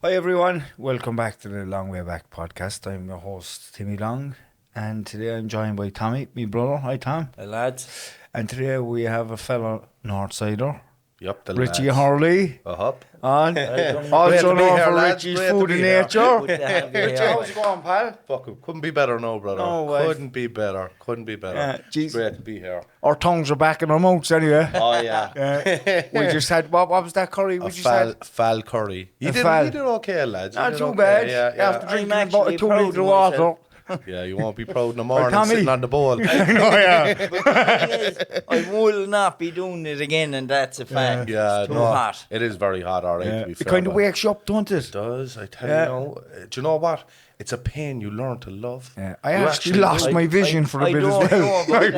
Hi everyone, welcome back to the Long Way Back podcast. I'm your host Timmy Long, and today I'm joined by Tommy, my brother. Hi Tom. Hey lads. And today we have a fellow Northsider, Yup, the Richie lads. Hurley. Up. On Welcome. Great also to be known here, for lads. Richie's Great to Food be and here. Nature. Good to have you Richie, here. how's it going, pal? Fuck it. Couldn't be better, no, brother. No way. Couldn't be better. Couldn't be better. geez. It's great to be here. Our tongues are back in our mouths anyway. Oh, yeah. We just had, what was that curry we A just had? fal curry. You did okay, lads. You Not did too okay. bad. Yeah, After yeah. drinking I'm about actually 2 proud litre of water. myself. Yeah, you won't be proud in the morning Tommy. sitting on the bowl. Oh, yeah. But the thing is, I will not be doing it again, and that's a fact. Yeah, It's too no. hot. It is very hot, all right, to be It fair. kind of but wakes you up, don't it? It does, I tell Yeah. you now. Do you know what? It's a pain you learn to love. Yeah. I You actually lost do. my vision for a bit as don't know well. about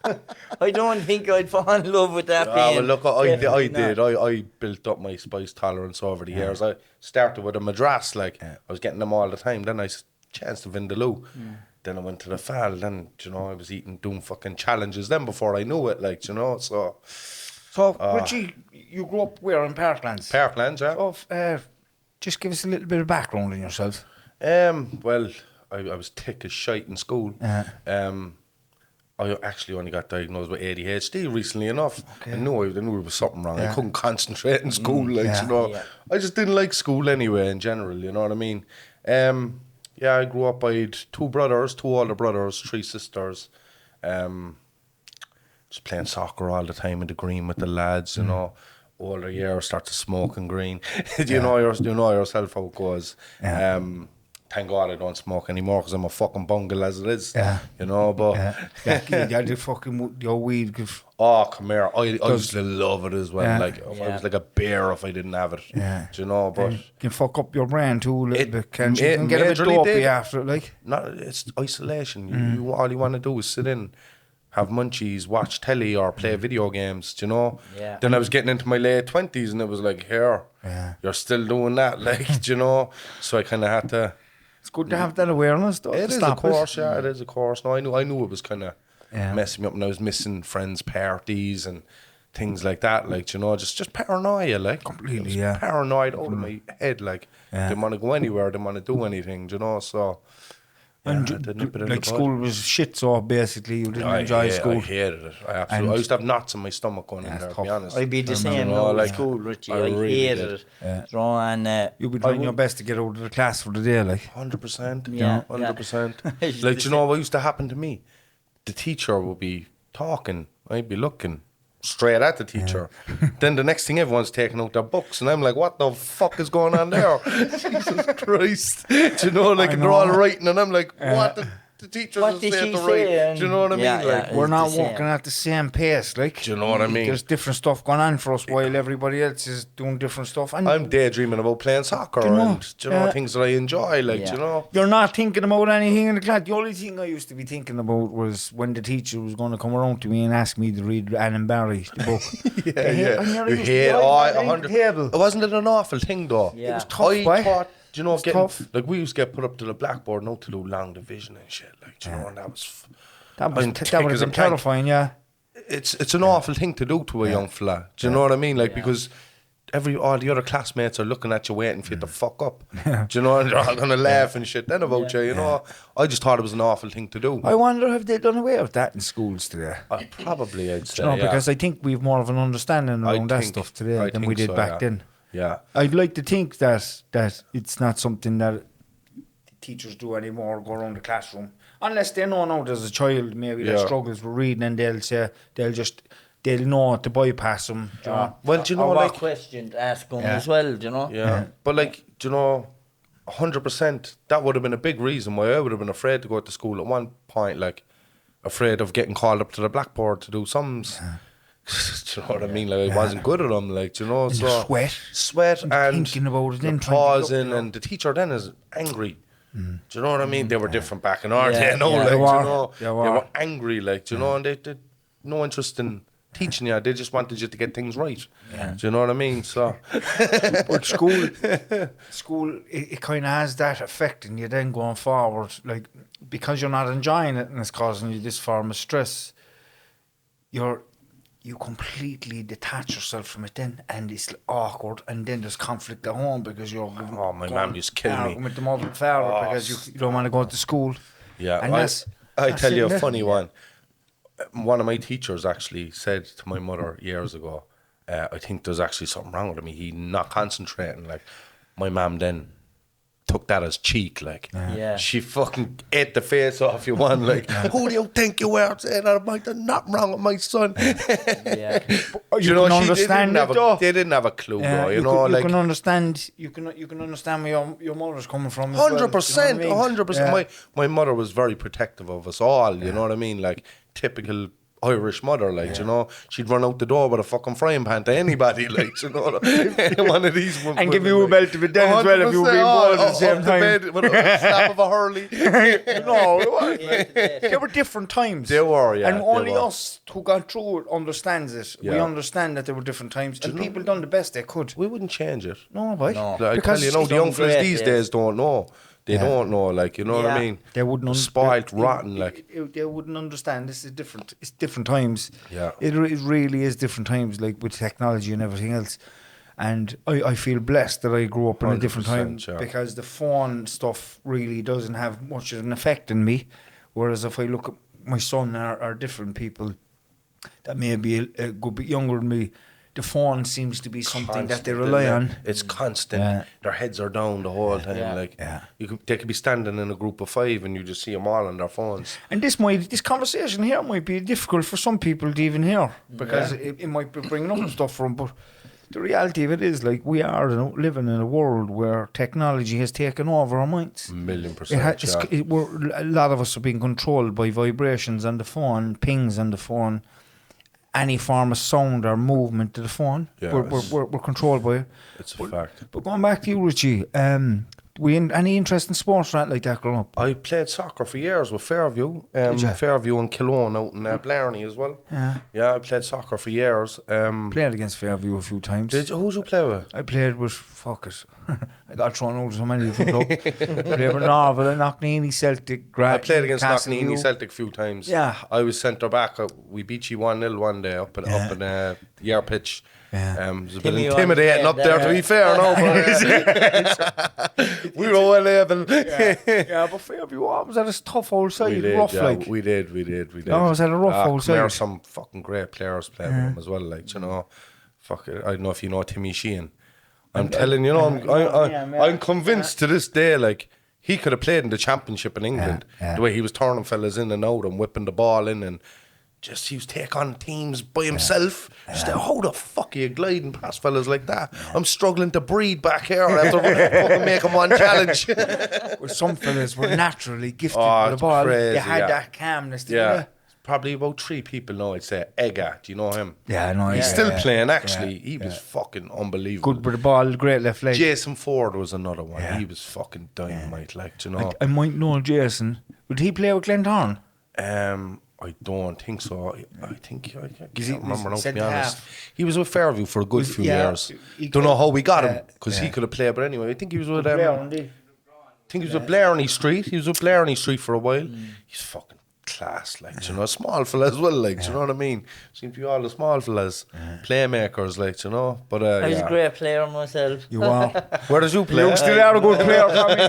that. I don't think I'd fall in love with that Ah, pain. well, look, I Definitely did. not. I built up my spice tolerance over the years. I started with a Madras, like I was getting them all the time. Then I chanced the Vindaloo. Then I went to the Fal. Then, I was doing fucking challenges then before I knew it, like, so. So, Richie, you grew up where in Parklands? Parklands, yeah. So, just give us a little bit of background on yourself. Well, I was thick as shite in school. I actually only got diagnosed with ADHD recently enough. Okay. I knew there was something wrong. Yeah. I couldn't concentrate in school, Yeah. I just didn't like school anyway in general, you know what I mean? Yeah, I grew up, I had 2 brothers, 2 older brothers, 3 sisters. Just playing soccer all the time in the green with the lads, Older years, start to smoking green. you know yourself how it goes. Yeah. Thank God I don't smoke anymore because I'm a fucking bungle as it is. Yeah. But Yeah, the fucking your weed. oh, come here. I used to love it as well. Yeah. Like, I was like a bear if I didn't have it. Yeah. Do you know? But You can fuck up your brain too a little It- bit, can't you? it You can get a bit majorly dopey did. after it, like. it's isolation. You all you want to do is sit in, have munchies, watch telly, or play video games. Do you know? Yeah. Then I was getting into my late 20s, and it was like, here, you're still doing that, like, do you know? So I kind of had to. It's good to have that awareness, though. It to is a stop course, yeah. It is a course. No, I knew it was kind of Yeah. messing me up, and I was missing friends' parties and things like that. Like, just paranoia, like Completely, I was yeah. paranoid out of my head, like Yeah. didn't want to go anywhere, didn't want to do anything, So And I did nip it in the like bud. school was shit, so basically you didn't enjoy I school. hated it. I used to have knots in my stomach going in it's there, to tough. be honest. I'd be the same You know, now like, at school, Richie. I I really hated did. it. Yeah. You know, and You'll be trying your best to get out of the class for the day, like. 100%. Yeah, 100%. yeah. Like, do you know what used to happen to me? The teacher would be talking, I'd be looking straight at the teacher. Then the next thing, everyone's taking out their books, and I'm like, what the fuck is going on there? Jesus Christ. Do you know, like, I they're all know. writing, and I'm like, what the teacher What just did said she to say? write? Do you know what I mean? Yeah, Like, yeah. We're It's not the same. working at the same pace, like. do you know what I mean? There's different stuff going on for us while everybody else is doing different stuff. And I'm daydreaming about playing soccer Do you know? and, things that I enjoy, like, Yeah. do you know? you're not thinking about anything in the class. The only thing I used to be thinking about was when the teacher was going to come around to me and ask me to read Anne Barry, the book. I nearly You used to hate, be oh, at the 100. table. It wasn't it an awful thing though? Yeah. It was tough, I boy. thought, do you know, getting tough. like we used to get put up to the blackboard now to do long division and shit, like, do you know, and that was. That I'm would thick have as a been plank. terrifying, yeah. It's an awful thing to do to a young fella. Do you know what I mean? Like, because all the other classmates are looking at you waiting for you to fuck up. Do you know? And they're all gonna laugh and shit then about you. You know, I just thought it was an awful thing to do. I wonder if they done away with that in schools today. Probably, I'd say. You know, yeah. because I think we've more of an understanding I around that think- stuff today I than think we did so, back yeah. then. Yeah. I'd like to think that it's not something that teachers do anymore, go around the classroom. Unless they know now there's a child maybe that Yeah. struggles with reading, and they'll know to bypass them. Do you know? Well, do you know, or what like, question to ask them Yeah. as well, do you know? yeah. But like, do you know, 100%. That would have been a big reason why I would have been afraid to go to school at one point. Like, afraid of getting called up to the blackboard to do sums. Do you know what I mean? Like, I wasn't good at them. Like, do you know, And so the sweat. and Thinking about it, you're then trying to look, pausing, you know. and the teacher then is angry. Do you know what I mean? They were different back in our Yeah, day, no, yeah. like, They do you were. know, They they were. were angry, like, do you know, and they did no interest in teaching you. They just wanted you to get things right. Do you know what I mean? So, But school, it kind of has that effect in you then going forward, like, because you're not enjoying it and it's causing you this form of stress. you completely detach yourself from it then, and it's awkward, and then there's conflict at home because you're my mum used to kill me. with the mother and father because you don't want to go to school. Yeah, and I tell you a it, funny one. One of my teachers actually said to my mother years ago, I think there's actually something wrong with me. He not concentrating. Like, my mum then took that as cheek, like. Yeah. She fucking ate the face off you one, like, who do you think you were saying that about? There's nothing wrong with my son. Yeah. You know, they didn't have a clue, though, you know, you like. can understand, you can understand where your mother's coming from. 100%, You know what I mean? 100%. My mother was very protective of us all, you know what I mean? Like, typical Irish mother, like, you know, she'd run out the door with a fucking frying pan to anybody, like, you know, one of these women. And give you a belt of it then as well if you were being bored at the same time. With a slap of a Hurley. No, they were different times. They were, yeah. And only us who got through it understands it. We Yeah. understand that there were different times, and people done the best they could. We wouldn't change it. No, boy. No. Like, Because I tell you, the young fellas great, these yeah. days don't know. They don't know, like, you know what I Yeah. mean? They wouldn't Spoiled, rotten, like. They wouldn't understand. This is different. It's different times. Yeah. It really is different times, like with technology and everything else. And I feel blessed that I grew up in a different time 100%, yeah. because the phone stuff really doesn't have much of an effect on me. Whereas if I look at my son or different people that may be a good bit younger than me, the phone seems to be something that they rely on. It's constant. Yeah. Their heads are down the whole time. Yeah. Like, Yeah. they could be standing in a group of 5 and you just see them all on their phones. And this conversation here might be difficult for some people to even hear because it might be bringing up stuff from. But the reality of it is, like, we are living in a world where technology has taken over our minds. 1,000,000%. A lot of us are being controlled by vibrations on the phone, pings on the phone, any form of sound or movement to the phone. Yeah, We're controlled by it. It's a fact. But going back to you, Richie, any interest in sports or anything like that growing up? I played soccer for years with Fairview. Did ya? Fairview and Killowen out in Blarney as well. Yeah. Yeah, I played soccer for years. Played against Fairview a few times. Who'd you play with? I played with, fuck it, I got thrown out of so many different clubs. Played with Norval, Knockneeny, Celtic, I played against Castleview. Knockneeny Celtic a few times. Yeah. I was centre back. We beat you 1-0 one day up in the Yare pitch. Yeah. It was a bit Timmy intimidating up there, to be fair. No, but, we were well able. Yeah, but Fairview was at a tough old side, We did, rough yeah, like. we did. Oh, was that a rough old There are side? some fucking great players playing with them as well, like, you know. Fuck it, I don't know if you know Timmy Sheehan. I'm telling you, I'm convinced to this day, like, he could have played in the championship in England. Yeah. The way he was turning fellas in and out and whipping the ball in, and just he was take on teams by himself. Just how the fuck are you gliding past fellas like that? I'm struggling to breathe back here after fucking making one challenge. Well, some fellas were naturally gifted Oh, with the it's ball. crazy, They had yeah. that calmness. Didn't Yeah. they? Probably about 3 people know. I'd say Ega. Do you know him? Yeah, I know. He's yeah, still yeah. playing, actually. Yeah, He was fucking unbelievable. good with the ball, great left leg. Jason Ford was another one. Yeah. He was fucking dynamite, like, do you know. I might know Jason. Would he play with Glentown? I don't think so. I think I can't Is he- remember now, to centre be honest. half? He was with Fairview for a good few yeah, years. he Don't know how we got him, yeah, because he yeah. could have played, but anyway, I think he was with Blair, with Blarney Street. He was with Blarney Street for a while. He's fucking class, like, do you know, small fella as well, like, do you know what I mean? Seem to be all the small fellas, playmakers, like, do you know. But I was a great player myself. You are. where did you play? You still are a good player, Tommy.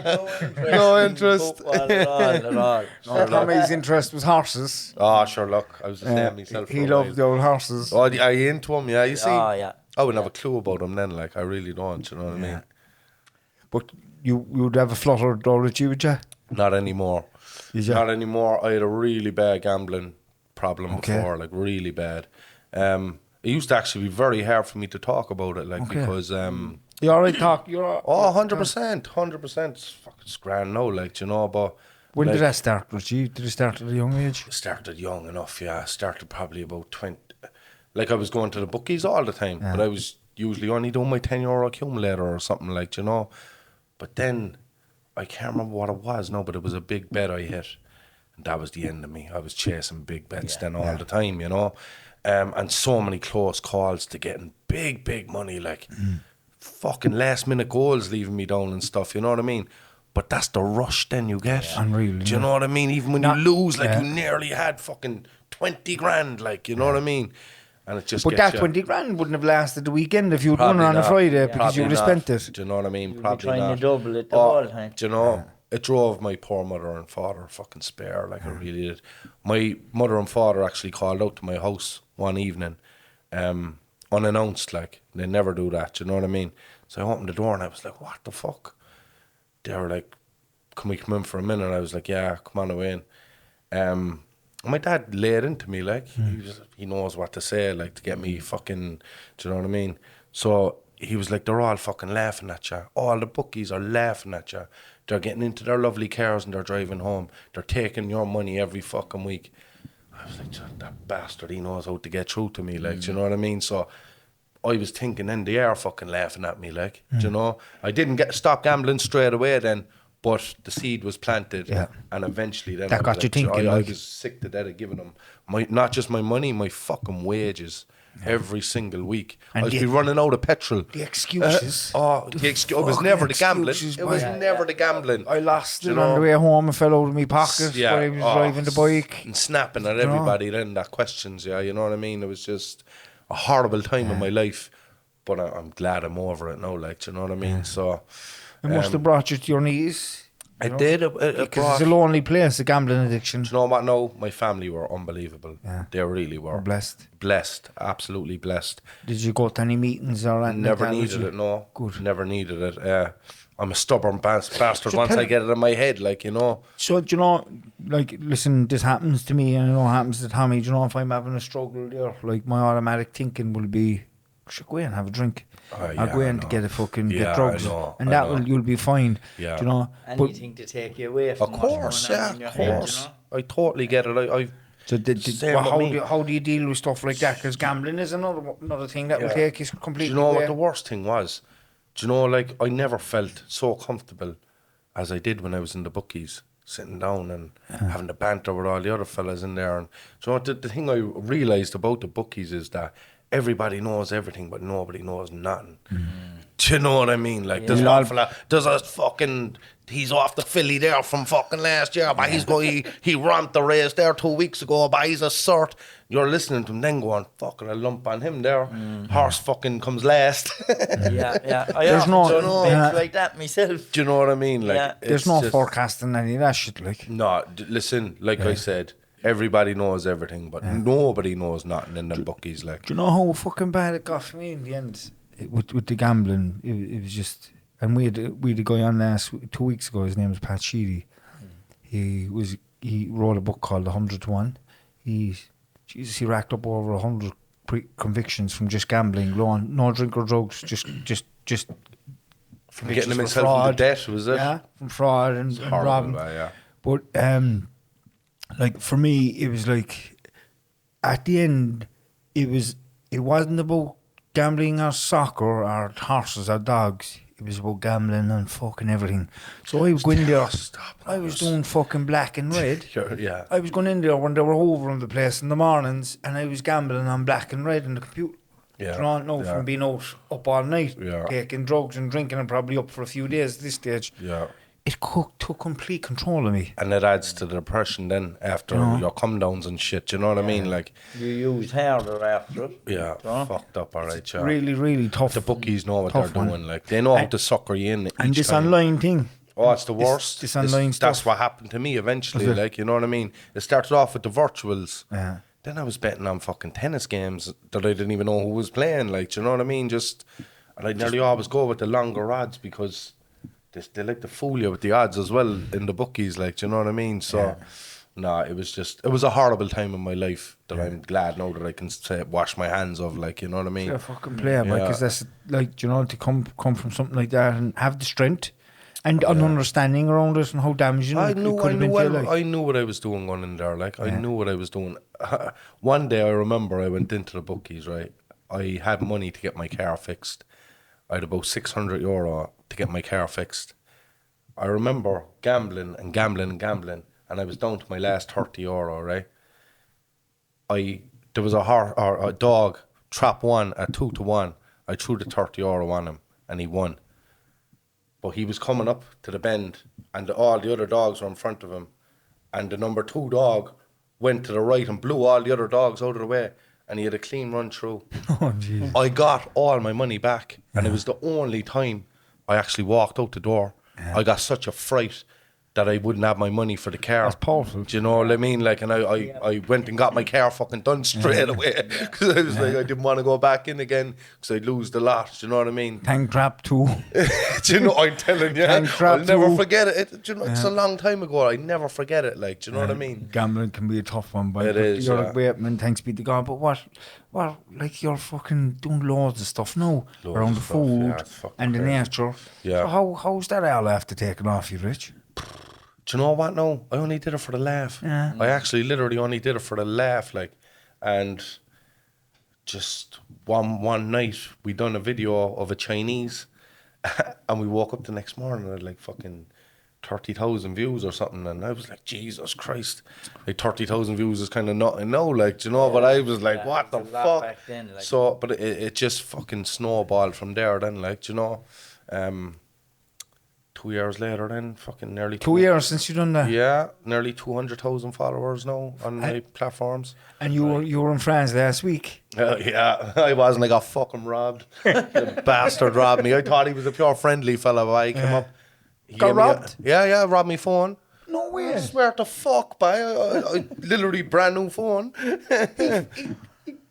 No interest. Football at all. No, Tommy's interest was horses. Oh, sure, look, I was the same myself. He for a loved while. the old horses. Oh, are you into him? Yeah, you see. Oh, yeah. I wouldn't have a clue about him then, like, I really don't, you know what I mean? But you would have a flutter, though, Richie, would you? Not anymore. Did you? Not anymore. I had a really bad gambling problem Okay. before, like, really bad. It used to actually be very hard for me to talk about it, like, Okay. because... You all right, talk? You're all, Oh, 100%, 100%. It's fucking grand now, like, you know, but... When like, did that start, Richie? Did it start at a young age? started young enough, yeah. Started probably about 20... Like, I was going to the bookies all the time, but I was usually only doing my €10 accumulator or something, like, you know. But then, I can't remember what it was, no, but it was a big bet I hit. And that was the end of me. I was chasing big bets then all the time, you know. And so many close calls to getting big money, like fucking last minute goals leaving me down and stuff, you know what I mean? But that's the rush then you get. Unreal, Do you know what I mean? Even when you lose, like, you nearly had fucking 20 grand, like, you know what I mean? And it just But gets that you. 20 grand wouldn't have lasted the weekend if you'd won Probably on a not. Friday because Probably you would have not. spent it. Do you know what I mean? You'd be Probably trying not. to double it the whole time. Do you know, it drove my poor mother and father fucking spare, like it really did. My mother and father actually called out to my house one evening, unannounced, like, they never do that, do you know what I mean? So I opened the door and I was like, what the fuck? They were like, can we come in for a minute? I was like, yeah, come on away in. My dad laid into me, like, he knows what to say, like, to get me fucking, do you know what I mean? So he was like, they're all fucking laughing at you. All the bookies are laughing at you. They're getting into their lovely cars and they're driving home. They're taking your money every fucking week. I was like, that bastard, he knows how to get through to me, like, do you know what I mean? So I was thinking then they are fucking laughing at me, like, do you know? I didn't stop gambling straight away then, but the seed was planted, and eventually then That got you thinking, I like- was sick to death of giving them not just my money, my fucking wages every single week. And I was be running out of petrol. The excuses. It was fucking never the gambling. excuses, It was boy. never the gambling. I lost Do it you on know? the way home and fell out of my pocket Yeah. while I was driving the bike. And snapping at know? everybody then that questions, you know what I mean? It was just a horrible time in my life. But I'm glad I'm over it now, like, do you know what I mean? So It must have brought you to your knees. it did. It Because brought, it's a lonely place, the gambling addiction. do you know what? No, my family were unbelievable. Yeah. They really were. We're blessed. Blessed, absolutely blessed. Did you go to any meetings or anything? Never like that, needed did you? it, no. Good. Never needed it. I'm a stubborn bastard So once tell- I get it in my head, like, you know. So, do you know, like, listen, this happens to me and I know it happens to Tommy. Do you know, if I'm having a struggle there, like, my automatic thinking will be, should go in and have a drink. I'll go I in to know. get a fucking, Yeah, get drugs. I know, And I that know. will, you'll be fine. Yeah. Do you know? Anything to take you away from Of course, what's going yeah, on in your of head, course. you know? I totally get it. I So Same with me. how do you deal with stuff like that? Because gambling is another thing that will Yeah. take you Do completely you know away. what the worst thing was? Do you know, like, I never felt so comfortable as I did when I was in the bookies, sitting down and having the banter with all the other fellas in there. And do you know what the thing I realised about the bookies is that everybody knows everything, but nobody knows nothing. Do you know what I mean? Like, there's one fella, there's a fucking, he's off the filly there from fucking last year, but he ramped the race there 2 weeks ago, but he's a cert. You're listening to him then going, fucking a lump on him there. Horse fucking comes last. Yeah. I There's often no- done yeah. bits like that myself. Do you know what I mean? Like, Yeah. There's it's no just- forecasting any of that shit, like. No, listen, like I said, everybody knows everything, but nobody knows nothing in them bookies. Like, Do you know how fucking bad it got for me in the end? With the gambling, it was just... And we had a guy on 2 weeks ago, his name was Pat Sheedy. He wrote a book called 100 to 1. He racked up over 100 convictions from just gambling, no drink or drugs, just from getting him for himself fraud. into debt, was it? Yeah, from fraud and Horrible, robbing. yeah. But like for me, it was like at the end, it wasn't about gambling or soccer or horses or dogs. It was about gambling and fucking everything. So I was going there. I was doing fucking black and red. Yeah. I was going in there when they were over on the place in the mornings, and I was gambling on black and red on the computer. Yeah. Do you know, no, Yeah. from being out up all night, Yeah. taking drugs and drinking, and probably up for a few days at this stage. Yeah. It took complete control of me. And it adds to the depression then after your come downs and shit. You know what I mean? Like, You use harder after it. yeah, Huh? fucked up, all right, yeah. Really, really tough. The bookies know what Tough they're one. doing. Like, they know how to sucker you in. And each this time. online thing. Oh, it's the worst. This online That's stuff. what happened to me eventually. Was it? Like, you know what I mean? It started off with the virtuals. Yeah. Then I was betting on fucking tennis games that I didn't even know who was playing. Like, do you know what I mean? And I'd nearly always go with the longer odds because they like to fool you with the odds as well in the bookies. Like, do you know what I mean? So, nah, it was a horrible time in my life that I'm glad now that I can wash my hands of. Like, you know what I mean? You're a fucking player, because that's like, you know, to come from something like that and have the strength and an understanding around it and how damaging it could have been to your life. I knew what I was doing going in there. Like, I knew what I was doing. One day I remember I went into the bookies, right? I had money to get my car fixed. I had about €600 to get my car fixed. I remember gambling, and I was down to my last €30, right? There was a dog, trap one at 2 to 1. I threw the €30 on him, and he won. But he was coming up to the bend, and all the other dogs were in front of him. And the number 2 dog went to the right and blew all the other dogs out of the way. and he had a clean run through. Oh, jeez. I got all my money back, and it was the only time I actually walked out the door. I got such a fright that I wouldn't have my money for the car. That's powerful. Do you know what I mean? Like, and I went and got my car fucking done straight away because I was like, I didn't want to go back in again because I'd lose the lot. Do you know what I mean? Thank crap too. Do you know? I'm telling you, Thank crap I'll never too. forget it. Do you know, it's a long time ago. I never forget it. Like, do you know what I mean? Gambling can be a tough one, but It is, you're yeah. a great man, thanks be to God. But what, like you're fucking doing loads of stuff now Loads around of the stuff, food yeah, it's fucking and the crazy. nature. Yeah. So how's that all after taking off you, Rich? Do you know what? No, I only did it for the laugh. Yeah. I actually literally only did it for the laugh, like, and just one night we done a video of a Chinese, and we woke up the next morning and had like fucking 30,000 views or something, and I was like, Jesus Christ, like 30,000 views is kind of nothing now, like, do you know? But I was like, Yeah, what the it's a lot fuck? back then, like. So, but it just fucking snowballed from there. Then, like, do you know, 2 years later, then fucking nearly 2 years since you done that. Yeah, nearly 200,000 followers now on my platforms. And you were in France last week. Yeah, I wasn't. I got fucking robbed. The bastard robbed me. I thought he was a pure friendly fella, but I came up. He Got gave me robbed? Yeah, robbed me phone. No way. I swear to fuck, boy. I literally brand new phone.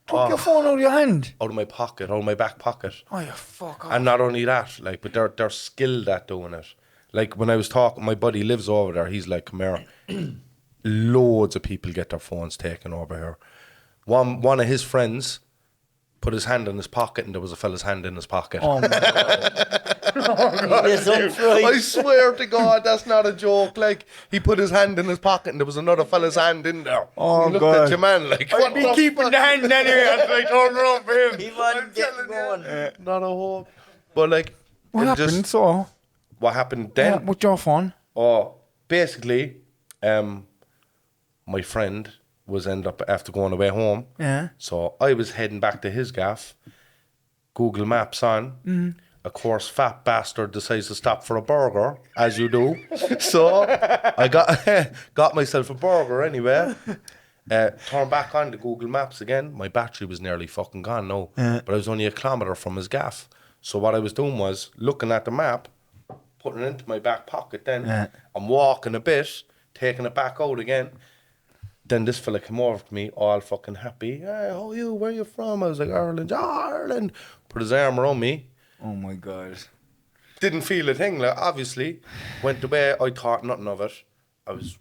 Took your phone out of your hand. Out of my pocket, out of my back pocket. Oh, you fuck off. And not only that, like, but they're skilled at doing it. Like, when I was talking, my buddy lives over there. He's like, come here. Loads of people get their phones taken over here. One of his friends put his hand in his pocket, and there was a fella's hand in his pocket. Oh my God. He is unfried. I swear to God, that's not a joke. Like, he put his hand in his pocket, and there was another fella's hand in there. Oh, he looked God. at your man like, what I'd be the keeping fuck? the hand anyway until I turn around for him. He wasn't getting telling you. going. Not a hope. But like, What it happened? just- So, what happened then? with your phone? Oh, basically, my friend was end up after going away home. Yeah. So I was heading back to his gaff. Google Maps on. Of course, fat bastard decides to stop for a burger, as you do. So I got myself a burger anyway. Turned back on the Google Maps again. My battery was nearly fucking gone now, but I was only a kilometre from his gaff. So what I was doing was looking at the map, putting it into my back pocket. Then I'm walking a bit, taking it back out again. Then this fella came over to me, all fucking happy. Hey, how are you? Where you from? I was like, Ireland. Oh, Ireland. Put his arm around me. Oh my God. Didn't feel a thing, like, obviously. Went away, I thought nothing of it. I was,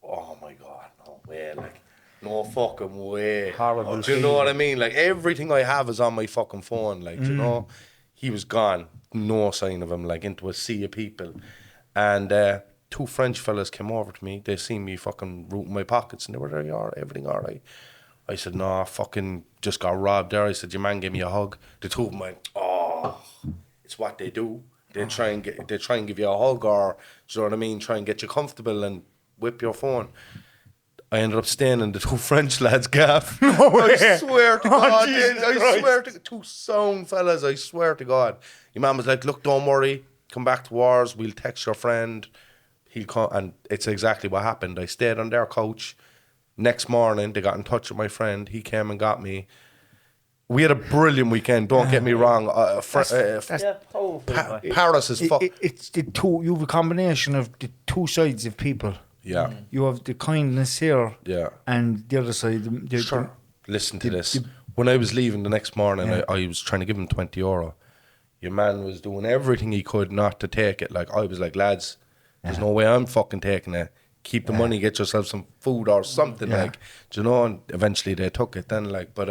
oh my God, no way, like, no fucking way. Horrible Do you know what I mean? Like, everything I have is on my fucking phone, like, you know? He was gone, no sign of him, like, into a sea of people. And two French fellas came over to me, they seen me fucking rooting my pockets, and they were there, you are, everything all right? I said, no, fucking just got robbed there. I said, your man gave me a hug. The two of them went, oh, it's what they do. They try and give you a hug, or, do you know what I mean? Try and get you comfortable and whip your phone. I ended up staying in the two French lads' gaff. I swear to God, I swear to two sound fellas. I swear to God. Your man was like, "Look, don't worry. Come back to ours. We'll text your friend. He'll come." And it's exactly what happened. I stayed on their couch. Next morning, they got in touch with my friend. He came and got me. We had a brilliant weekend. Don't get me wrong. Yeah, powerful. boy. Paris is fuck. It's the two. You have a combination of the two sides of people. Yeah, You have the kindness here, yeah. and the other side. Sure. Listen to this. When I was leaving the next morning, I was trying to give him €20. Your man was doing everything he could not to take it. Like, I was like, lads, there's no way I'm fucking taking it. Keep the money, get yourself some food or something, like, do you know? And eventually they took it then, like, but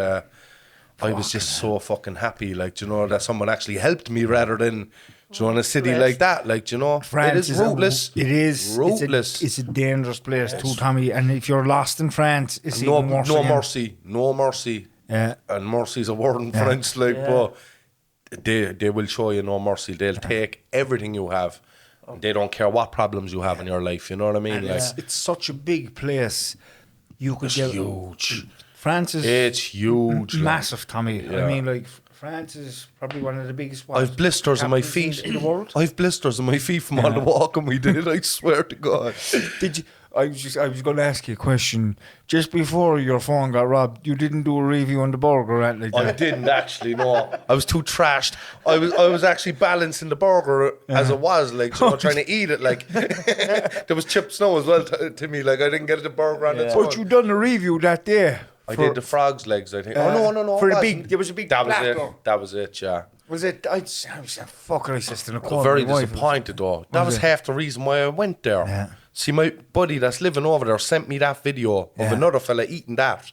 I was just so fucking happy, like, do you know, that someone actually helped me rather than, do you know, in a city like that, like, do you know, France it is ruthless. It is ruthless. It's a dangerous place too, Tommy. And if you're lost in France, it's no, even worse. no again. mercy, no mercy. Yeah. And mercy's a word in French, like, but they will show you no mercy. They'll take everything you have. They don't care what problems you have in your life. You know what I mean? And Like, it's such a big place. You could it's get huge. France is It's huge. like. massive, Tommy. Yeah. I mean, like France is probably one of the biggest. I've blisters on my capitals feet. in the world. I've blisters on my feet from all the walking we did. I swear to God. Did you? I was going to ask you a question. Just before your phone got robbed, you didn't do a review on the burger, right? Like I that. didn't actually, no. I was too trashed. I was actually balancing the burger as it was, like, you know, trying to eat it. Like, there was chip snow as well to me. Like, I didn't get the burger on its But own. you done a review that day. I did the frog's legs, I think. Oh, no. For it the wasn't. big, there was a big That was black it. one. That was it, yeah. Was it? I was a fucker. I said in a corner. Very my wife was- disappointed, though. That was it? half the reason why I went there. Yeah. See, my buddy that's living over there sent me that video of another fella eating that.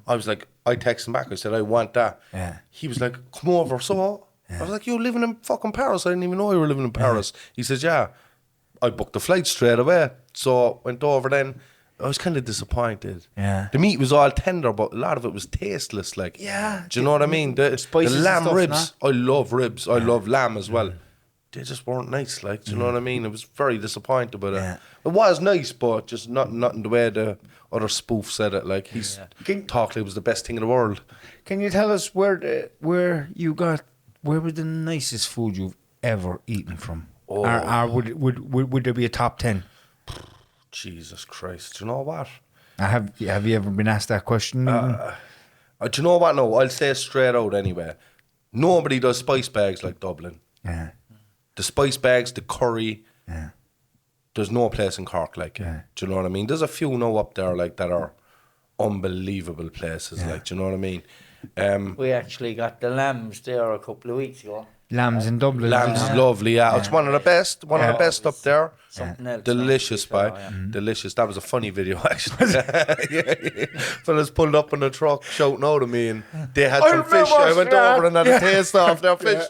I was like, I texted him back. I said, I want that. Yeah. He was like, come over. So I was like, you're living in fucking Paris. I didn't even know you were living in Paris. He says, yeah. I booked the flight straight away. So went over then. I was kind of disappointed. Yeah. The meat was all tender, but a lot of it was tasteless. Like, Yeah. do you know what I mean? The Spices and lamb stuff, ribs. I love ribs. I love lamb as well. They just weren't nice. Like, do you know what I mean? I was very disappointed about it. It was nice, but just not the way the other spoof said it. Like, he's talked like it was the best thing in the world. Can you tell us where was the nicest food you've ever eaten from? Oh. Or would there be a top 10? Jesus Christ. Do you know what? Have you ever been asked that question? Do you know what? No, I'll say straight out anyway. Nobody does spice bags like Dublin. Yeah. The spice bags, the curry, Yeah. there's no place in Cork like it. Do you know what I mean? There's a few now up there like that are unbelievable places. Like, do you know what I mean? We actually got the lambs there a couple of weeks ago. Lambs in Dublin. Lambs is lovely, yeah. It's one of the best up there. Something else. Delicious, nice, by yeah. delicious. That was a funny video, actually. Fellas pulled up in a truck shouting out at me, and they had some fish. I went over and had a taste off their fish.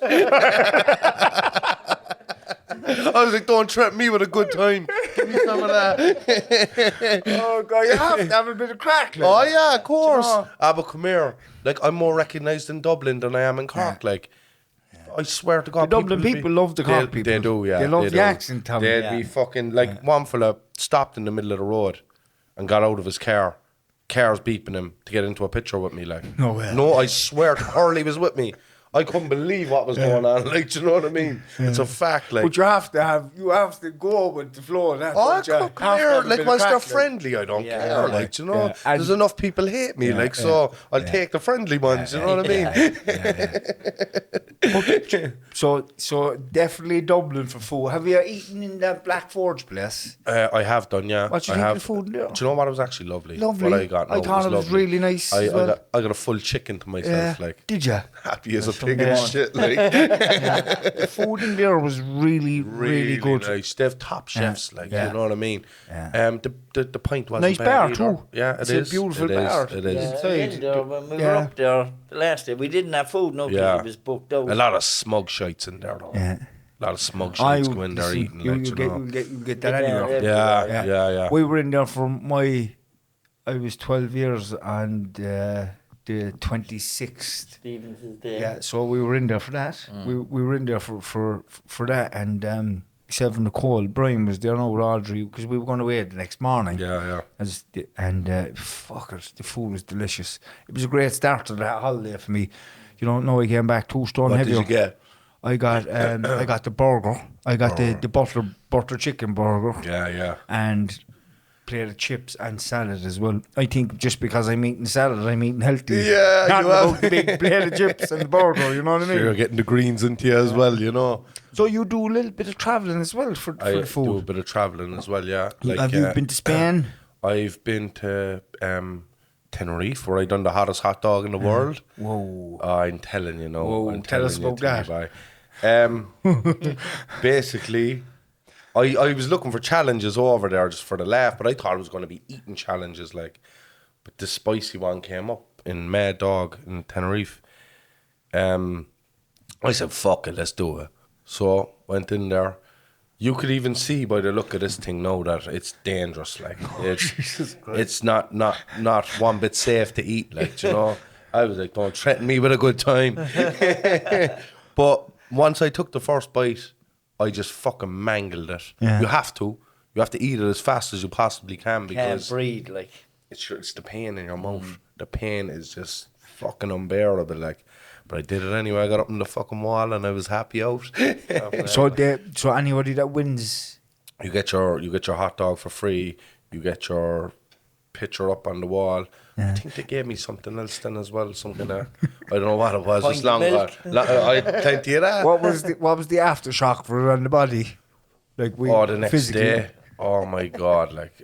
I was like, don't threaten me with a good time. Give me some of that. Oh, God, you have to have a bit of crack. Like. Oh, yeah, of course. know? But come here. Like, I'm more recognised in Dublin than I am in Cork. Like, I swear to God, The Dublin people love the Cork people. They do, yeah. They love the do. accent, Tommy. They'd be fucking, like, one fella stopped in the middle of the road and got out of his car. Car's beeping him to get into a picture with me, like. No way. No, I swear, Hurley was with me. I couldn't believe what was going on. Like, do you know what I mean? It's a fact, like. But you have to go with the flow of that. Oh, don't you? come Have to here. have a like, bit of once they're crack, like. friendly, I don't care. Like, do you know, And- there's enough people hate me, like, so I'll take the friendly ones, you know what I mean? So definitely Dublin for food. Have you eaten in that Black Forge place? I have done, yeah. What do you I think have. of the food there? Do you know what? It was actually lovely. Lovely. What I got. I thought it was lovely. really nice I as well. got a full chicken to myself, like. Did you? Happy as a pig and shit, like. The food in there was really good. Nice. They have top chefs, like, you know what I mean? Yeah. The pint wasn't Nice bad bar either. too. Yeah, It's a beautiful bar. It is. Yeah, Inside. in there, when we Yeah. were up there the last day, we didn't have food, no, because Yeah. it was booked out. A lot of smug shites in there, though. Yeah. A lot of smug shites go in there listen, eating, you like, you know. get that anywhere. Yeah. We were in there I was 12 years and the 26th. Stevens is there. Yeah, so we were in there for that. We were in there for that, and myself and Nicole, Brian was there now with Audrey because we were going away the next morning. Yeah. Fuckers, the food was delicious. It was a great start to that holiday for me. You don't know, I came back 2 stone What heavier. did you get? I got the burger. I got the butter chicken burger. Yeah. And plate of chips and salad as well. I think just because I'm eating salad, I'm eating healthy. Yeah, Not you have. about the big plate of chips and the burger, you know what I mean? You're getting the greens into you as well, you know. So you do a little bit of travelling as well for I the food. do a bit of travelling as well, yeah. Like, Have you been to Spain? I've been to Tenerife, where I done the hottest hot dog in the world. Whoa. I'm telling you, no. Whoa, I'm tell us telling about you, basically, I was looking for challenges over there just for the laugh, but I thought it was going to be eating challenges, like. But the spicy one came up in Mad Dog in Tenerife. I said, fuck it, let's do it. So went in there. You could even see by the look of this thing now that it's dangerous. Like, it's not one bit safe to eat. Like, you know, I was like, don't threaten me with a good time. But once I took the first bite, I just fucking mangled it. Yeah. You have to eat it as fast as you possibly can, Can't because breathe, like. it's the pain in your mouth. The pain is just fucking unbearable. Like, but I did it anyway. I got up on the fucking wall and I was happy out. So anybody that wins, You get your hot dog for free. you get your picture up on the wall. Yeah. I think they gave me something else then as well, some kind of, I don't know what it was. Pint It's of long milk. I had plenty of that. What was the aftershock for it on the body? Like The next physically. day. Oh my God, like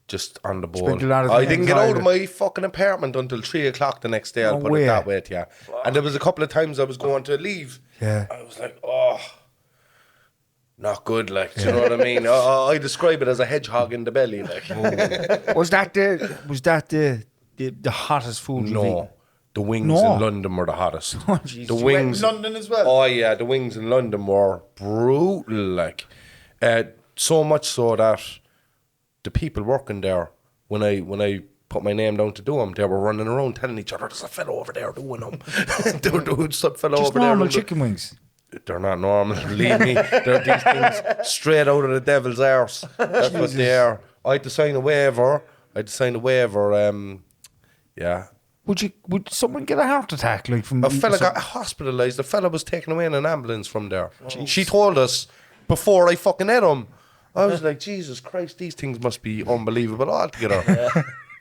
just on the board. Spent a lot of I time didn't get out of toilet. my fucking apartment until 3 o'clock the next day. I'll No put way. it that way to you. And there was a couple of times I was going to leave. Yeah. I was like, not good. Like, do you know what I mean? I describe it as a hedgehog in the belly. Like, Was that the hottest food you've eaten? no. The wings No. in London were the hottest. Oh, jeez. The You went in wings. London as well? Oh yeah, the wings in London were brutal. Like, so much so that the people working there, when I put my name down to do them, they were running around telling each other, "There's a fellow over there doing them." There's a fellow Just over there. normal doing chicken wings. They're not normal, believe me. They're these things straight out of the devil's arse. That's what they are. I had to sign a waiver. Yeah. Would someone get a heart attack like from A fella got hospitalised. A fella was taken away in an ambulance from there. She told us before I fucking ate him. I was like, Jesus Christ, these things must be unbelievable altogether.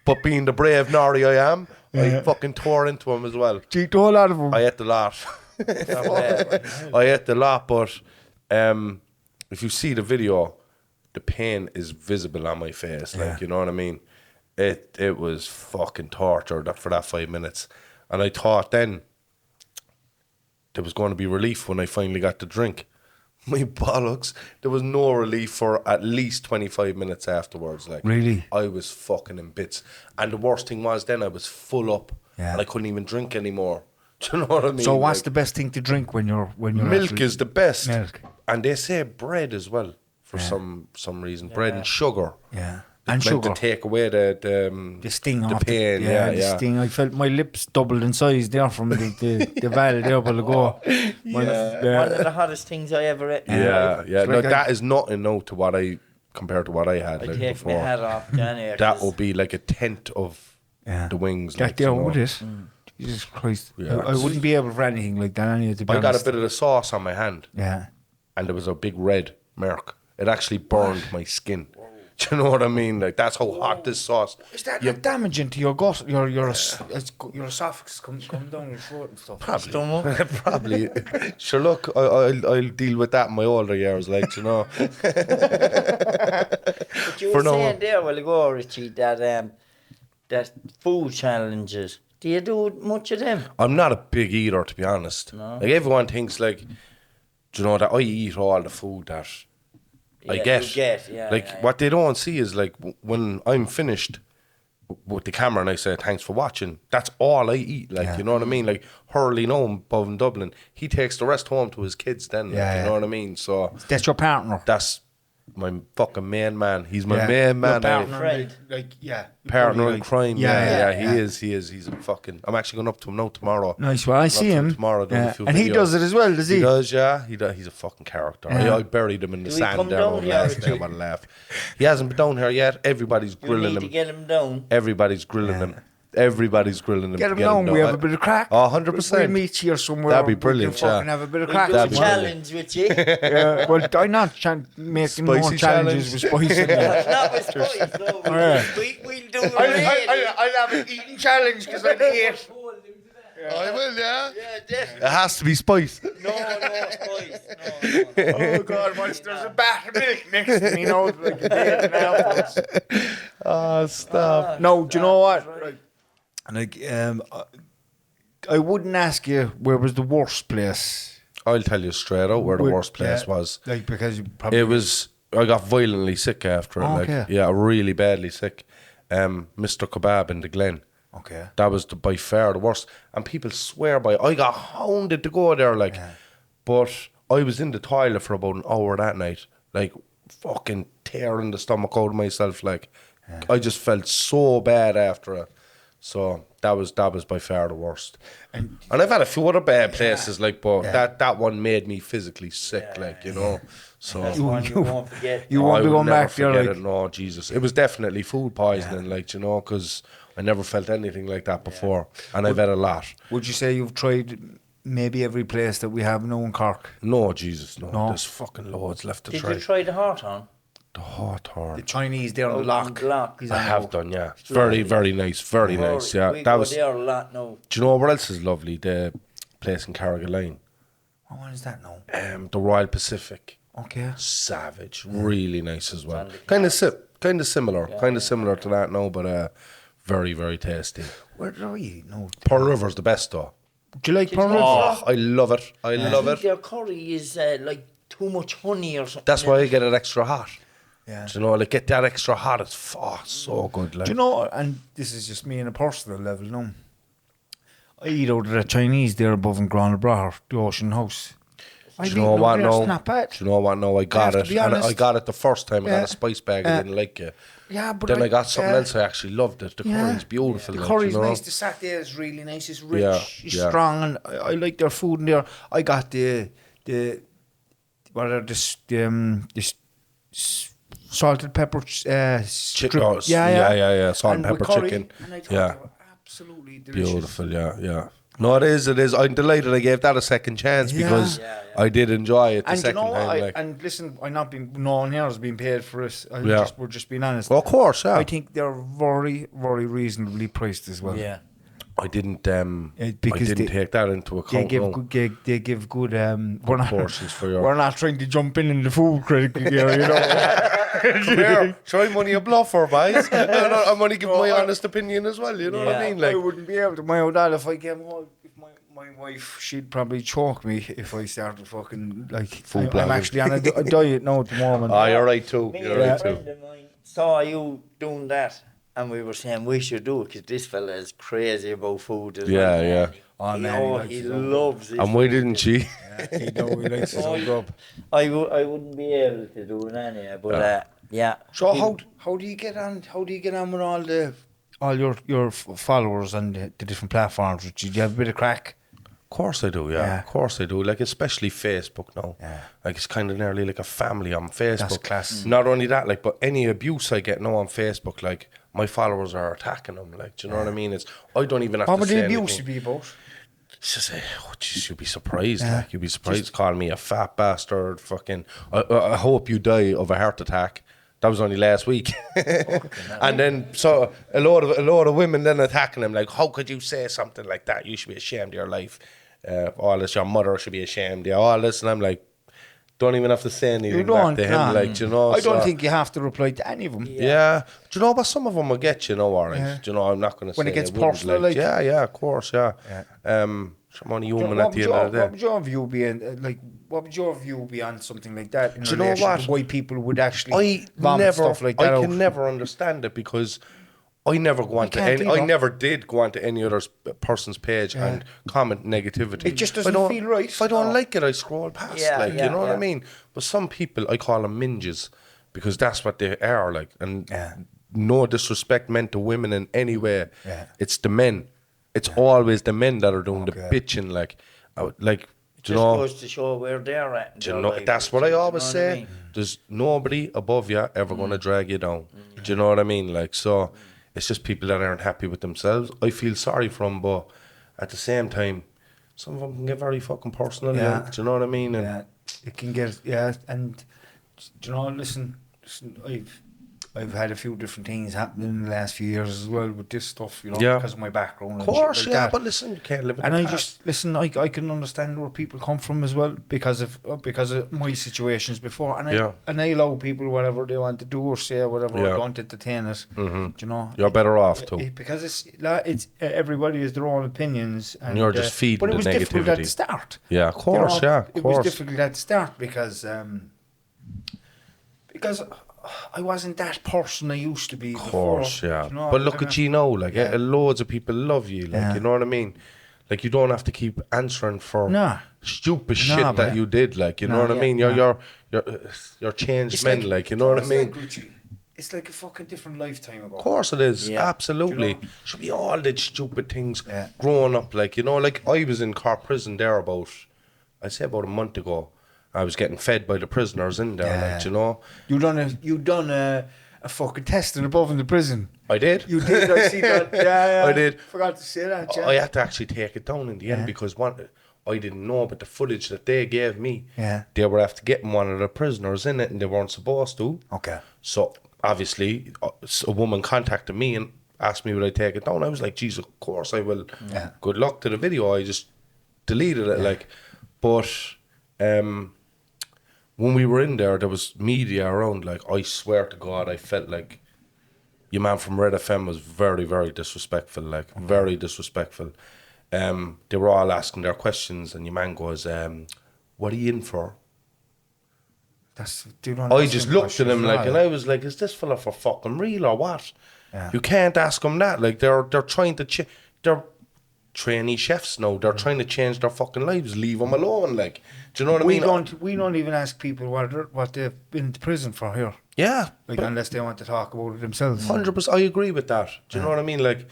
But being the brave Nari I am, I fucking tore into him as well. She told a lot of them. I ate the lot. I ate the lot, but if you see the video, the pain is visible on my face. Like, you know what I mean? It was fucking torture for that 5 minutes. And I thought then there was going to be relief when I finally got to drink. My bollocks, there was no relief for at least 25 minutes afterwards. Like, Really? I was fucking in bits. And the worst thing was then I was full up and I couldn't even drink anymore. Do you know what I mean? So what's the best thing to drink when you're milk actually- is the best. Milk. And they say bread as well for some reason. Bread and sugar. Yeah. It's And meant sugar. to take away the sting the off pain. the sting. I felt my lips doubled in size there from the val there a while ago. One of the hottest things I ever ate. Yeah. It's No, like that is nothing now to what compared to what I had I like take my before. hat off, Johnny. That will be like a tenth of Yeah. the wings. That like, there you know. would it. Jesus Christ. Yeah. I wouldn't be able for anything like that anyway, to be I got a honest. bit of the sauce on my hand, Yeah. and there was a big red mark. It actually burned my skin. Do you know what I mean? Like, that's how hot this sauce. Is that like damaging to your gut, your esophagus come down your throat and stuff? Probably. Probably. Sure, look, I'll deal with that in my older years, like, you know. But you were saying there a while ago, Richie, that food challenges. Do you do much of them? I'm not a big eater, to be honest. No. Like, everyone thinks, like, do you know, that I eat all the food that I get. Yeah, what they don't see is, like, when I'm finished with the camera and I say, thanks for watching, that's all I eat. Like, you know what I mean? Like, Hurley home above in Dublin, he takes the rest home to his kids then. Like, you know what I mean? So That's your partner. that's my fucking main man. He's my Yeah. main Your man. partner, Friend. Partner in Like- crime. Yeah. He is. He's a fucking. I'm actually going up to him now tomorrow. Nice. Well, I see him. Tomorrow, doing a Yeah. few And he videos. does it as well, does he? He does, yeah. He does. He's a fucking character. Yeah. I buried him in the Do he sand come there down over here, last Richie? night. What a laugh. He hasn't been down here yet. Everybody's You grilling need to him. get him down. Everybody's grilling him. Everybody's grilling him. Get to him down. We have a bit of crack. Oh, 100%. We'll meet here somewhere. That'd be brilliant, We can fucking yeah. have a bit of We'll crack. do a That'd be brilliant. challenge with you. Yeah, well, I'm not making more Spicy challenges with spicy. Not with spice, no. Yeah. We'll do it. I'll have an eating challenge because I'm eat. I will, yeah. Yeah, definitely. It has to be spice. No spice. No. Oh God! Once there's a bat of milk next to me, now it's like a day and a half. Oh, stop. No, do you know what? Right. Like, I wouldn't ask you where was the worst place. I'll tell you straight out where the worst place was. Like, because you probably It was. I got violently sick after it. Okay. Like, yeah, really badly sick. Mr. Kebab in the Glen. okay. That was by far the worst. And people swear by it. I got hounded to go there, like. But I was in the toilet for about an hour that night, like, fucking tearing the stomach out of myself, like. I just felt so bad after it. So that was by far the worst. And I've had a few other bad places, like, but that one made me physically sick, like, you know. So That's one you won't forget. You I won't be would going never back there, forget like. it. No, Jesus. It was definitely food poisoning, like, you know, because I never felt anything like that before. And I've had a lot. Would you say you've tried maybe every place that we have now in Cork? No, Jesus, no. No. There's fucking loads left to Did try. you try the heart on? The Hawthorne. The Chinese there on the Out on lock. the lock. He's I on the have boat. done, yeah. Very, very nice. Very nice, yeah. We That go was. there a lot now. Do you know what else is lovely? The place in Carrigaline. What one is that now? The Royal Pacific. Okay. Savage. Really nice as well. on the Kind of similar. Kind of similar to that now, but very, very tasty. Where did I eat? No. Pearl River's the best though. Do you like Pearl River? Oh, I love it. I love think it. their curry is like too much honey or something. That's why I get it extra hot. Yeah. Do you know, like get that extra hot. It's so good. Like. Do you know, and this is just me on a personal level, no? I eat out of the Chinese there above in Granabraher, the Ocean House. Do you know what? It's No. not bad. Do you know what? No, I got have it. to be And I honest. got it the first time. I got Yeah. a spice bag. I didn't like it. Yeah, but Then I got something yeah. else. I actually loved it. The curry's beautiful. The like, curry's you know? nice. The satay is really nice. It's rich. Yeah, It's yeah. strong, and I like their food in there. I got the what are this salted pepper strip. Yeah. Salt and with pepper curry, chicken. And I thought Yeah. they were absolutely delicious. Beautiful, yeah. No, it is. I'm delighted I gave that a second chance Yeah. because I did enjoy it the And you second know what? time. Like. And listen, I'm not being no one here has been paid for it. We're just being honest. Well, of course, yeah. I think they're very, very reasonably priced as well. Yeah. I didn't. because I didn't they- take that into They account. give no. good. They give good. We're not portions for your- We're not trying to jump in the food critic here, you know. Come here. Sure, I'm only a bluffer, boys. I'm only giving my honest opinion as well. You know what I Yeah. mean? Like, I wouldn't be able to. My old dad, if I came home, if my wife, she'd probably choke me if I started fucking like. Food I'm blogging. actually on a diet now at the moment. you're right too. Me You're and a right too. friend of mine saw you doing that, and we were saying we should do it because this fella is crazy about food as Yeah, well. yeah. Oh, man, he likes he his own loves it. And why didn't she? He likes his own grub. I wouldn't be able to do it anyway, but yeah. So how do you get on? How do you get on with all your followers on the different platforms? Do you have a bit of crack? Of course I do, yeah. Of course I do. Like, especially Facebook now. Yeah. Like, it's kind of nearly like a family on Facebook. That's class. Not only that, like, but any abuse I get now on Facebook, like, my followers are attacking them. Like, do you know what I mean? I don't even have What to would say the abuse anything. be about? It's just, oh, jeez, you'd be surprised. Yeah. Like, you'd be surprised calling me a fat bastard. Fucking, I hope you die of a heart attack. That was only last week. And then, so a lot of women then attacking him, like, how could you say something like that? You should be ashamed of your life. All this, your mother should be ashamed. Yeah, all this. And I'm like, don't even have to say anything back to him. nah. Like, do you know, I don't so- think you have to reply to any of them. Yeah. Do you know, but some of them will get, you know, all right. Yeah. Do you know, I'm not going to say When it gets wouldn't, personal, like- Yeah, of course, yeah. I'm only human at the end of the What day. would your view be? What would your view be on something like that? In Do you know relation what? to why people would actually I vomit never, stuff like that I out? can never understand it because I never go onto can't any, I either. never did go onto any other person's page and comment negativity. It just If I doesn't don't- feel right. If I don't No. like it, I scroll past. Yeah, like, yeah, you know what I yeah. mean? But some people, I call them minges because that's what they are like. And Yeah. no disrespect meant to women in any way. Yeah. It's the men. It's always the men that are doing Okay. the bitching. Like, do you Just know? goes to show where they're at. in Do you their know, life. that's what I Do you always know say. what I mean? There's nobody above you ever going to drag you down. Do you know what I mean? Like, so it's just people that aren't happy with themselves. I feel sorry for them, but at the same time, some of them can get very fucking personal. Yeah. Like, do you know what I mean? And Yeah, it can get and do you know? Listen, I've had a few different things happening in the last few years as well with this stuff, you know, Yeah. because of my background. of and course, shit like yeah. that. But listen, you can't live in And the I past. just listen. I can understand where people come from as well because of my situations before, and Yeah. I allow people whatever they want to do or say whatever. Yeah. I don't entertain it. Do you know? You're better off too. Because it's everybody has their own opinions, and you're just feeding But it the was difficult at negativity. the start. Yeah, of course, yeah, of It course. was difficult at the start because I wasn't that person I used to be. Of course, before, yeah. you know, But look at you now, like Yeah. loads of people love you, like Yeah. you know what I mean. Like you don't have to keep answering for Nah. stupid Nah, shit that but- you did, like you know Nah, what I yeah, mean. You're changed It's men, like you know what I it's mean. like, Richie, it's like a fucking different lifetime ago. Of course it is, Yeah. absolutely. Do you know? Should be all the stupid things Yeah. growing up, like you know, like I was in Cork prison there I'd say about a month ago. I was getting fed by the prisoners in there, Yeah. like you know. You done a fucking testing above in the prison. I did. You did. I see that. Yeah, yeah. I did. Forgot to say that. Yeah. I had to actually take it down in the end Yeah. because I didn't know, but the footage that they gave me, Yeah. they were after getting one of the prisoners in it, and they weren't supposed to. Okay. So obviously, a woman contacted me and asked me would I take it down. I was like, "Jesus, of course I will." Yeah. Good luck to the video. I just deleted it, like. But when we were in there was media around. Like, I swear to God, I felt like your man from Red FM was very, very disrespectful. Like, very disrespectful. They were all asking their questions, and your man goes, "What are you in for?" I just looked at him like, and I was like, "Is this fella for fucking real or what?" Yeah. You can't ask them that. Like, they're trying to they're trainee chefs now. They're trying to change their fucking lives. Leave them alone. Like, do you know what I mean? We don't even ask people what they've been to prison for here. Yeah, Like, unless they want to talk about it themselves. 100%. I agree with that. Do you know what I mean? Like,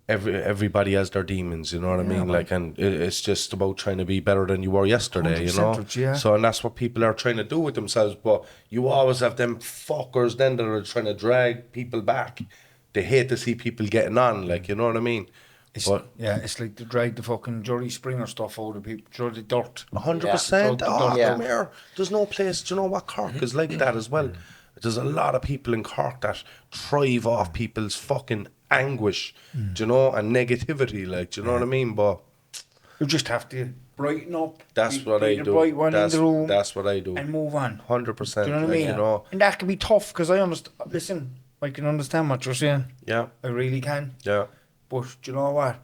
everybody has their demons. You know what I mean? Like, and it's just about trying to be better than you were yesterday. You know. Yeah. So, and that's what people are trying to do with themselves. But you always have them fuckers then that are trying to drag people back. They hate to see people getting on. Like, you know what I mean? It's like to drag the fucking Jerry Springer stuff out of people, throw the dirt. 100%. Yeah. Oh, Yeah. come here. There's no place. Do you know what? Cork is like that as well. There's a lot of people in Cork that thrive off people's fucking anguish, do you know, and negativity. Like, do you know what I mean? But You just have to brighten up. that's be what I the do. bright one in the room That's what I do. and move on. 100%. Do you know what I mean? You know, And that can be tough because I understand. Listen, I can understand what you're saying. yeah, I really can. yeah. But do you know what?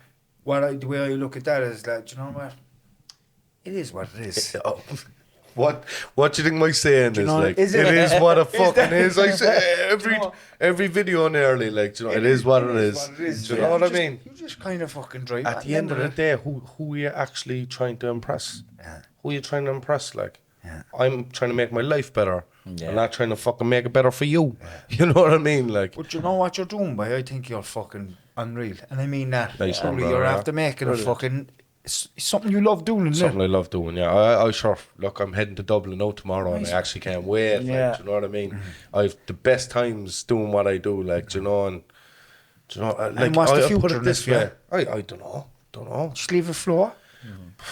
The way I look at that is that, do you know what? It is what it is. What do you think my saying is know, like? is It it- is what a fucking that- is. I say Do you know what? every video on early, like, do you know, it is what it is. Do you know what I mean? You just kind of fucking drive. At the end of the day, who are you actually trying to impress? Yeah. Who are you trying to impress? Like, Yeah. I'm trying to make my life better. Yeah. I'm not trying to fucking make it better for you. You know what I mean? Like, But you know what you're doing, boy? I think you're fucking unreal. And I mean that. Nice one, Truly, brother, you're yeah. after making a fucking... It's something you love doing, isn't something it? I love doing. Yeah, I sure. Look, I'm heading to Dublin now tomorrow, and I actually can't wait. Yeah. Like, do you know what I mean? I've the best times doing what I do. Like, do you know, and do you know, like, what's the I future put in it this this, way. I don't know. Just leave it floor.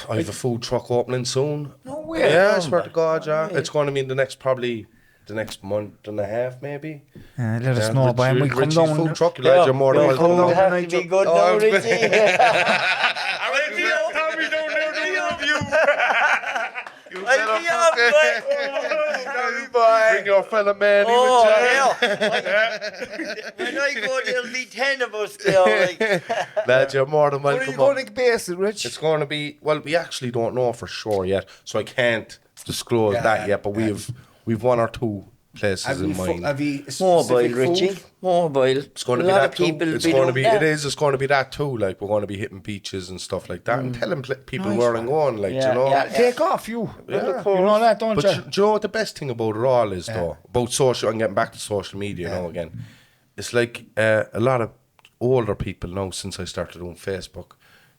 I have a food truck opening soon. No way. Yeah, I swear to God, yeah. It's going to be the next month and a half, maybe. Let us know, boy. And we come Richie's down. food truck. You're more than welcome. You down. have to be good now, Richie. Bring your fella man. Oh, hell. When I go, there'll be 10 of us there. Like. Lad, you're more than Where are welcome. you going to base it, Rich? It's going to be, well, we actually don't know for sure yet, so I can't disclose that yet, but we've one or two places in mind. Have you Mobile, specific Richie. food? Mobile. It's going to be a lot that of people too. It's be going to doing be. that. It is. It's going to be that too. Like, we're going to be hitting beaches and stuff like that, and telling people Nice where one. I'm going. Like, do Yeah, you know. yeah. Take off, you. Yeah. You know that, don't But you? do you know what the best thing about it all is, though? About social, and getting back to social media now again. It's like a lot of older people now, since I started doing Facebook,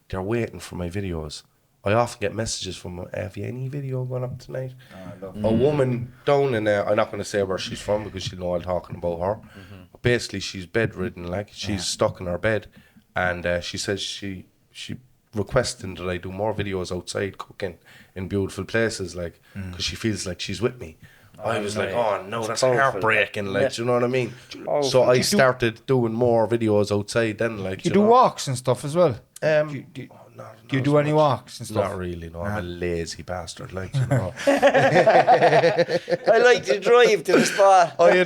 they're waiting for my videos. I often get messages from them, have you any video going up tonight? A woman down in I'm not going to say where she's from because she'll know I'm talking about her. But basically, she's bedridden, like, she's stuck in her bed. And she says she requesting that I do more videos outside cooking in beautiful places, like, because she feels like she's with me. I was like, oh no, that's powerful. heartbreaking, like, Yeah. do you know what I mean? Powerful. So I You do- started doing more videos outside then, like, You do know. walks and stuff as well. Do Do you do any walks and stuff? Not really, no. I'm a lazy bastard, like, you know. I like to drive to the spot. I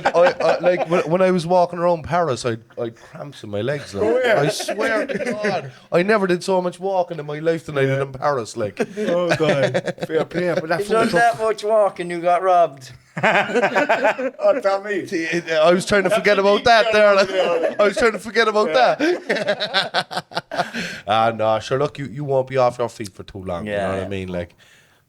like when I was walking around Paris, I'd cramps in my legs. Like, I swear to God, I never did so much walking in my life than I did in Paris. Like, Oh, God. Fair play. But that You've done food that much walking, you got robbed. Oh, tell me. I was trying to forget about that there. I was trying to forget about that. No, sure. Look, you won't be off your feet for too long. You know what I mean? Like,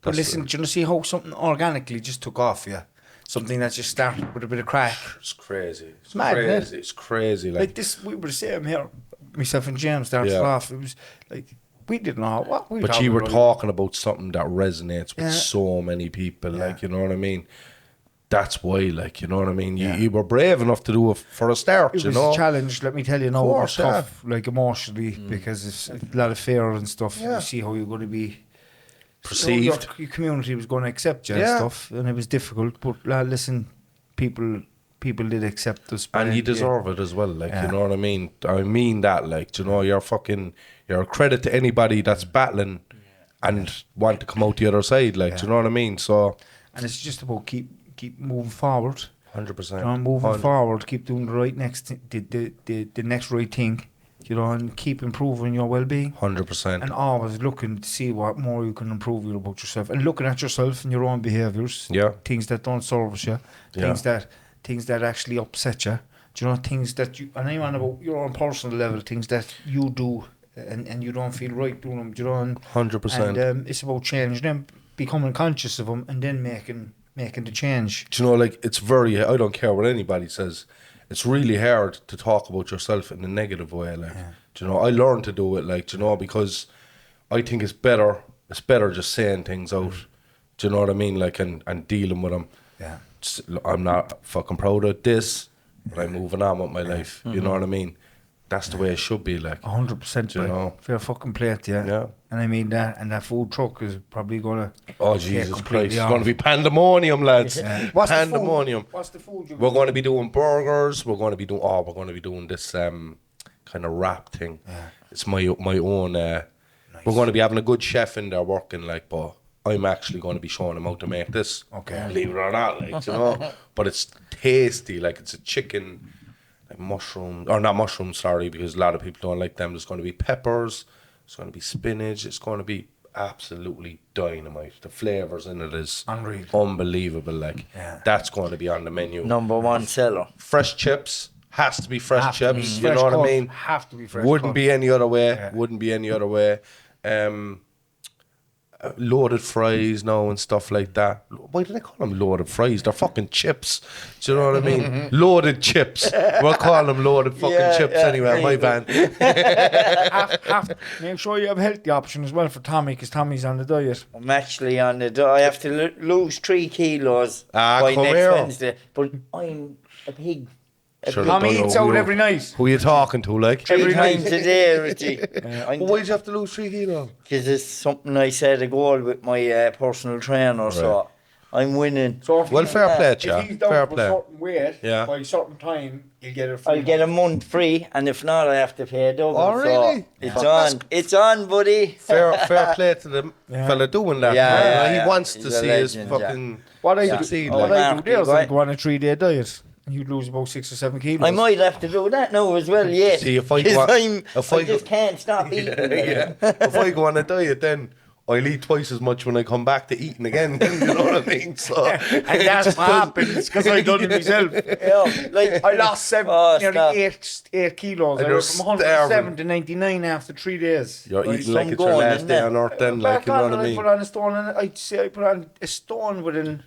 But that's- listen, do you see how something organically just took off, yeah? Something that just started with a bit of crack. it's crazy. It's mad, isn't it? crazy. It's crazy. Like this, we were the same here. Myself and James started off. It was like, we didn't know what we were But you were about. talking about something that resonates with Yeah. so many people, Yeah. like, you know what I mean? That's why, like, you know what I mean? You were brave enough to do it for a start, It you was know? a challenge, let me tell you now. It was course, tough, like emotionally, because it's a lot of fear and stuff. Yeah. You see how you're going to be perceived. Your community was going to accept you Yeah. and stuff, and it was difficult. But listen, people did accept us, And you deserve it as well, like, Yeah. you know what I mean? I mean that, like, you know, you're a credit to anybody that's battling and want to come out the other side, like, do you know what I mean? So, And it's just about keep moving forward. 100%. You know, moving forward, keep doing the right the next right thing. You know, and keep improving your well-being. 100%. And always looking to see what more you can improve about yourself, and looking at yourself and your own behaviours. Yeah. Things that don't service you, things that actually upset you. Do you know, things that you, and I'm on about your own personal level, things that you do and you don't feel right doing them. Do you know, and 100%. And it's about changing them, becoming conscious of them, and then making the change. Do you know, like, it's I don't care what anybody says, it's really hard to talk about yourself in a negative way, like, do you know, I learned to do it, like, do you know, because I think it's better just saying things out, do you know what I mean, like, and dealing with them. Yeah. I'm not fucking proud of this, but I'm moving on with my life, you know what I mean? That's the way it should be, like. 100%, you know. fair fucking plate, yeah. Yeah. And I mean that, and that food truck is probably gonna. Oh, take Jesus completely Christ, it's off. going to be pandemonium, lads. What's the food? Pandemonium. What's the food? We're going to be doing burgers. We're going to be doing this kind of wrap thing. Yeah. It's my own. We're going to be having a good chef in there working, like, but I'm actually going to be showing him how to make this. Okay. Believe it or not, like, you know. But it's tasty, like, it's a chicken, like, mushroom, or not mushrooms, sorry, because a lot of people don't like them. There's going to be peppers. There's going to be spinach. It's going to be absolutely dynamite. The flavours in it is Unreal. unbelievable, like. Yeah. That's going to be on the menu. Number one seller. Fresh chips. Has to be fresh Have to be chips. You fresh know what cut. I mean? Have to be fresh Wouldn't cut. be any other way. Yeah. Wouldn't be any other way. Loaded fries now and stuff like that. Why do they call them loaded fries? They're fucking chips. Do you know what I mean? Loaded chips. We'll call them loaded fucking chips anyway. My van. Make sure you have a healthy option as well for Tommy, because Tommy's on the diet. I'm actually on the I have to lose 3 kilos by come next here. Wednesday. But I'm a pig. Sure, Tommy don't know eats who out you- every night. Who you talking to, like? Three times a day, Richie. Why'd you have to lose 3 kilos? Because it's something I set a goal with my personal trainer, so I'm winning. So if Well, he's- fair play, if yeah. he's down Fair for play. a certain weight, Yeah. by a certain time, you'll get a free I'll get a month free, and if not, I have to pay a double. Oh, really? So it's on, buddy. Fair play to the fella doing that. Yeah, man. yeah, He yeah. wants to He's a see his legend, fucking What I succeed. do, like. what I do Mark, there is you I go on a 3-day diet, and you'd lose about 6 or 7 kilos. I might have to do that now as well, yeah. See, if I 'Cause go on- I just can't stop eating. Yeah. If I go on a diet, then I'll eat twice as much when I come back to eating again. You know what I mean? So, And that's what happens, because I done it myself. Yeah, like I lost Oh, nearly stop. 8 kilos. And I you're went from 107 starving. to 99 after 3 days. you're Right, eating like some it's your going, last isn't day it? on earth, then, Back like, you know on, what I I mean? put on a stone, and I'd say I put on a stone within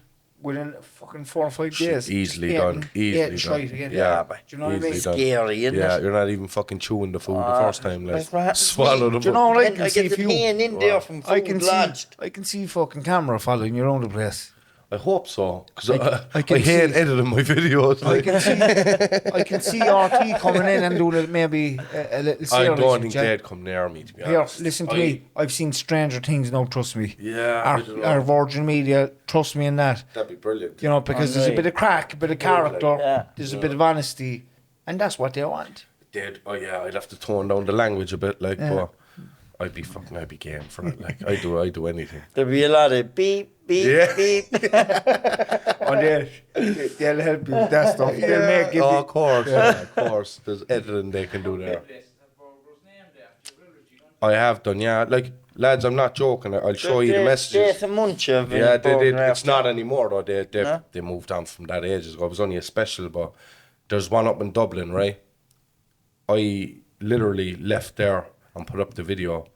fucking 4 or 5 days. Easily Just done. eating Easily shite done. again. Yeah, Do you know what I easily mean? done. scary, isn't Yeah, it? you're not even fucking chewing the food the first time. Like, That's what happens to swallow me. them. Do you know what I And can I see get if the you... pain in there from food I can lodged. see fucking camera following you around the place. I hope so, because I can hate see- editing my videos. I Like, can see RT coming in and doing maybe a little I series. don't think Jack. they'd come near me, to be Here, honest. listen to me. I've seen Stranger Things now, trust me. Yeah, I don't know. Our Virgin Media, trust me in that. That'd be brilliant. You know, because there's a bit of crack, a bit of character, Yeah. there's a bit of honesty, and that's what they want. I'd have to tone down the language a bit, like, but I'd be game for it. Like, I do anything. There'll be a lot of beep, beep, Yeah. beep. And they'll help you with that stuff. They'll make it. Oh, of course, yeah, of course. There's editing they can do there. I have done, yeah. Like, lads, I'm not joking. I'll show you the messages. There's a munch of Yeah, they did. burger It's not anymore though. No? They moved on from that ages ago. It was only a special, but there's one up in Dublin, right? I literally left there and put up the video.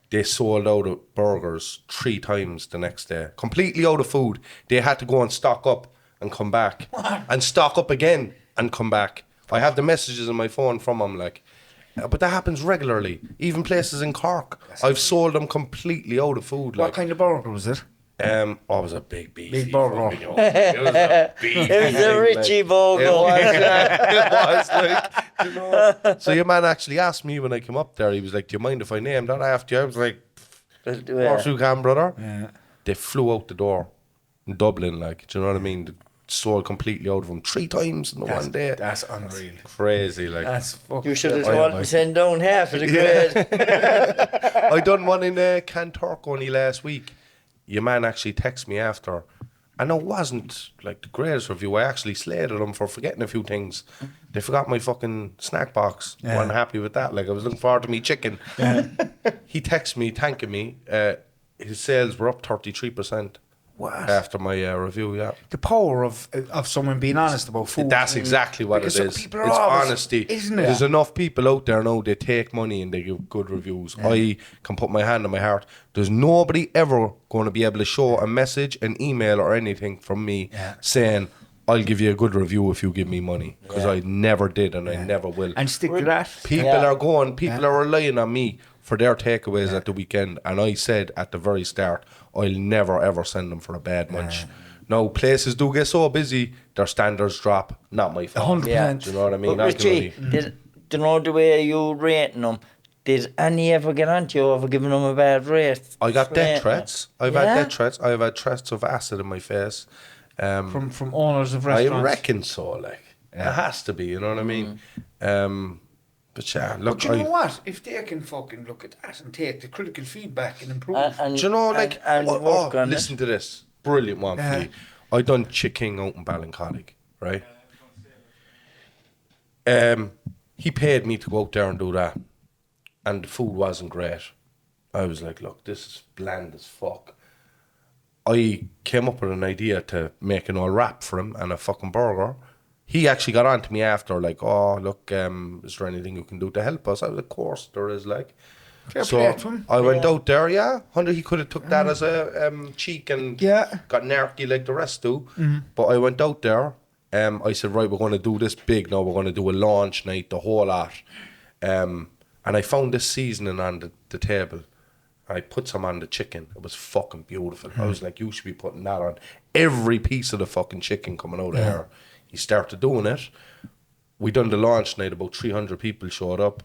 They sold out of burgers 3 times the next day. Completely out of food. They had to go and stock up and come back. And stock up again and come back. I have the messages on my phone from them, like. But that happens regularly. Even places in Cork. I've sold them completely out of food. What Like, kind of burger was it? it was a big beef. Big burger. It was a beef. It was a Richie It Bogle. was, it was like, you know. So your man actually asked me when I came up there, he was like, do you mind if I name that after you? I was like, Horse who can, brother. Yeah. They flew out the door in Dublin, like, do you know what I mean? They sold completely out of them 3 times in the one day. That's unreal. Crazy, like. That's fucking. You should have told me send down half of the grade. I done one in Cantork only last week. Your man actually texted me after. I know it wasn't like the greatest review. I actually slated them for forgetting a few things. They forgot my fucking snack box. Yeah. Wasn't happy with that. Like, I was looking forward to me chicken. He texted me thanking me. His sales were up 33%. What? After my review, yeah. The power of someone being honest about food. That's exactly what Because it some is. people are It's always- honesty. isn't it? There's enough people out there now, they take money and they give good reviews. I can put my hand on my heart. There's nobody ever going to be able to show a message, an email or anything from me saying, I'll give you a good review if you give me money. Because I never did and I never will. And stick to that. People are relying on me for their takeaways at the weekend, and I said at the very start, I'll never ever send them for a bad lunch. Now, places do get so busy, their standards drop. Not my fault. 100%. Do you know what I mean? But Richie, do you know the way you rating them? Did any ever get on to you over giving them a bad rate? I got death Rating threats. them? I've had death threats. I've had threats of acid in my face. From owners of I restaurants. reckon so, like. It has to be, you know what I mean? But yeah, look, But you know what? If they can fucking look at that and take the critical feedback and improve. And, do you know, like, and work on listen to this. Brilliant one for you. I done Chicken out in Ballincollig, right? He paid me to go out there and do that. And the food wasn't great. I was like, look, this is bland as fuck. I came up with an idea to make an old wrap for him and a fucking burger. He actually got on to me after, like, oh, look, is there anything you can do to help us? I was, of course there is, like. Fair So play to him. I went out there, he could have took that as a cheek and got narky like the rest do. But I went out there. I said, right, we're going to do this big now. We're going to do a launch night, the whole lot. And I found this seasoning on the table. I put some on the chicken. It was fucking beautiful. I was like, you should be putting that on every piece of the fucking chicken coming out of here. He started doing it. We done the launch night. About 300 people showed up.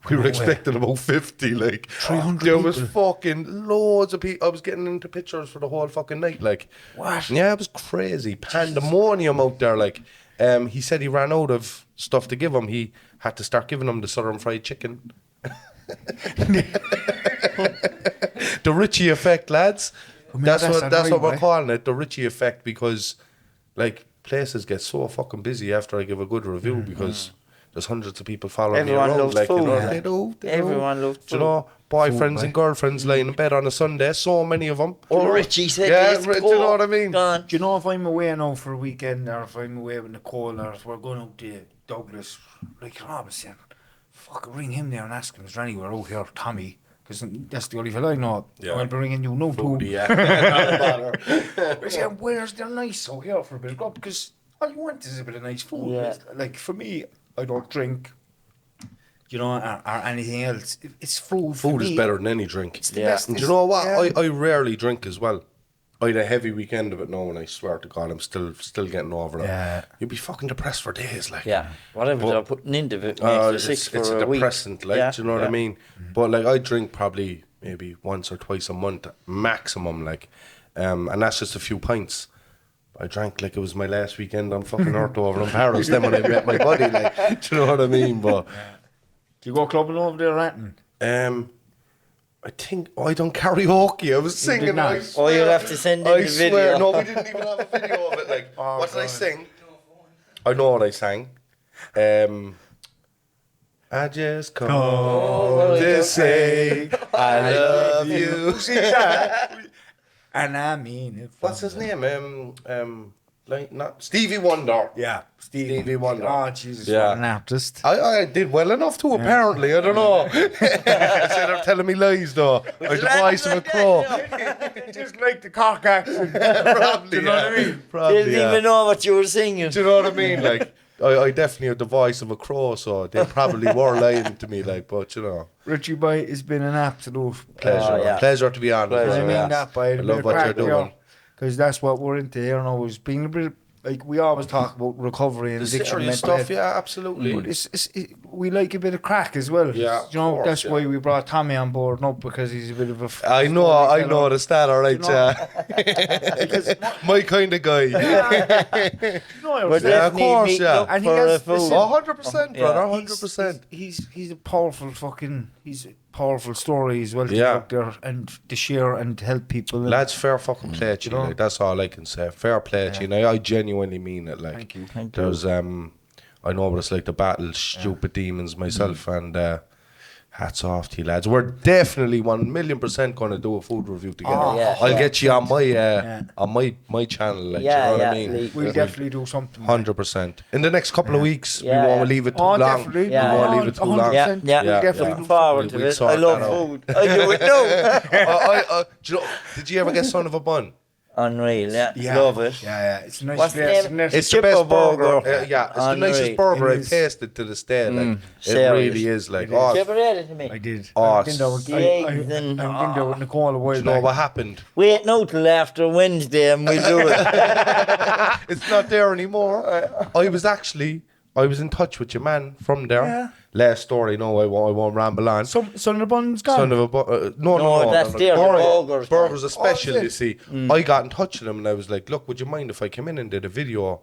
We were expecting about 50. Like 300 there was people? fucking loads of people. I was getting into pictures for the whole fucking night. Like What? Yeah, it was crazy. Pandemonium out there. Like he said he ran out of stuff to give him. He had to start giving them the Southern fried chicken. The Richie effect, lads. That's what we're calling it, the Richie effect, because like places get so fucking busy after I give a good review because there's hundreds of people following Everyone me around. loves Like, food. you know, they do. Everyone loves Do you know, boyfriends Food, and girlfriends lying in bed on a Sunday, so many of them. Oh, Richie said, Yeah, let's do you know what I mean? Go on. Do you know if I'm away now for a weekend or if I'm away with Nicole or if we're going out to Douglas, like Robinson, fucking ring him there and ask him, is there anywhere out here, Tommy? Because that's the only fella I know. Yeah. I'll be ringing you, no too. Yeah, not a bother. I say, where's there nice out here for a bit of grub? Because all you want is a bit of nice food. Yeah. Like for me, I don't drink, you know, or anything else. It's food. For Food is me. better than any drink. It's the Yeah. best. And do you know what? Yeah. I rarely drink as well. I had a heavy weekend of it now, and I swear to God, I'm still getting over it. Yeah. You'd be fucking depressed for days, like. Yeah, whatever But- they're putting into it makes you sick it's for a a week. depressant, like, Yeah, do you know what I yeah. mean? But like, I drink probably maybe once or twice a month maximum, like, and that's just a few pints. I drank like it was my last weekend on fucking Earth over in Paris. Then when I met my buddy, like, do you know what I mean? But Do you go clubbing over there, Ranton? I think I done karaoke. I was You did singing. not? I Oh, swear, you'll have to send in I the swear, video. no, we didn't even have a video of it. Like, Oh, what did I God. sing? I know what I sang. I just called to say I love you. And I mean it. What's his name? Like not Stevie Wonder. Yeah, Stevie Wonder. Oh, Jesus, Yeah. what an artist. I did well enough too, apparently. I don't know. Instead of telling me lies, though. I the voice of a crow. Just like the cock accent. Probably, Do you know what I mean? Probably, Didn't even know what you were singing. Do you know what I mean? Like, I definitely had the voice of a crow, so they probably were lying to me, like, but you know. Richie Boy, it's been an absolute Pleasure. yeah. Pleasure to be on. Pleasure, I mean yeah. that, boy. I love what you're doing. Because that's what we're into here now, is being a bit like we always talk about recovery and The addiction, serious mental stuff, health. yeah, absolutely. But we like a bit of crack as well. Yeah, you know, of course, that's yeah. why we brought Tommy on board, not because he's a bit of a. I noticed that, all right, You know? yeah. My kind of guy. No, But Yeah, of definitely course, meet yeah. up And he for has- a food. listen, 100%, Yeah. brother, He's- 100%. He's a powerful fucking. He's a powerful story as well. To Yeah. get out there and to share and to help people. And Lads, fair fucking play to you, know? like, that's all I can say. Fair play to you. Now, I genuinely mean it, like. Thank you. Thank you. There's, I know what it's like to battle stupid demons myself, and hats off to you, lads. We're definitely 1,000,000% going to do a food review together. Oh, yeah, I'll yeah. get you on my channel, like, Yeah, you know yeah, what I mean? Lee. We'll definitely do something. 100%. In the next couple of weeks, Yeah, we won't yeah. leave it too Oh, long. definitely. Yeah, we won't yeah. leave it too long. Yeah, 100%. yeah. We'll definitely Looking do forward to We'll it. sort I love that out. food. I do it now. Do you know, did you ever get Son of a Bun? Unreal, yeah. Yeah. Love it. Yeah, it's a nice What's place, the isn't name? it? It's the Chipper best burger. burger. Yeah, it's the Unreal. nicest burger It I've is. tasted to this day. Like, it serious. really is. Like, It oh, Did you ever read it to me? I did. Oh, I've been there with, the I, eggs I, and- I've been there with Nicole a while do you know back. what happened? Wait no till after Wednesday and we'll do it. It's not there anymore. I was in touch with your man from there. Yeah. Last story, no, I won't ramble on. Son of the Bun's gone. Son of a no, that's there, the burgers. Burgers are special, Oh, is you it? see. I got in touch with him and I was like, look, would you mind if I came in and did a video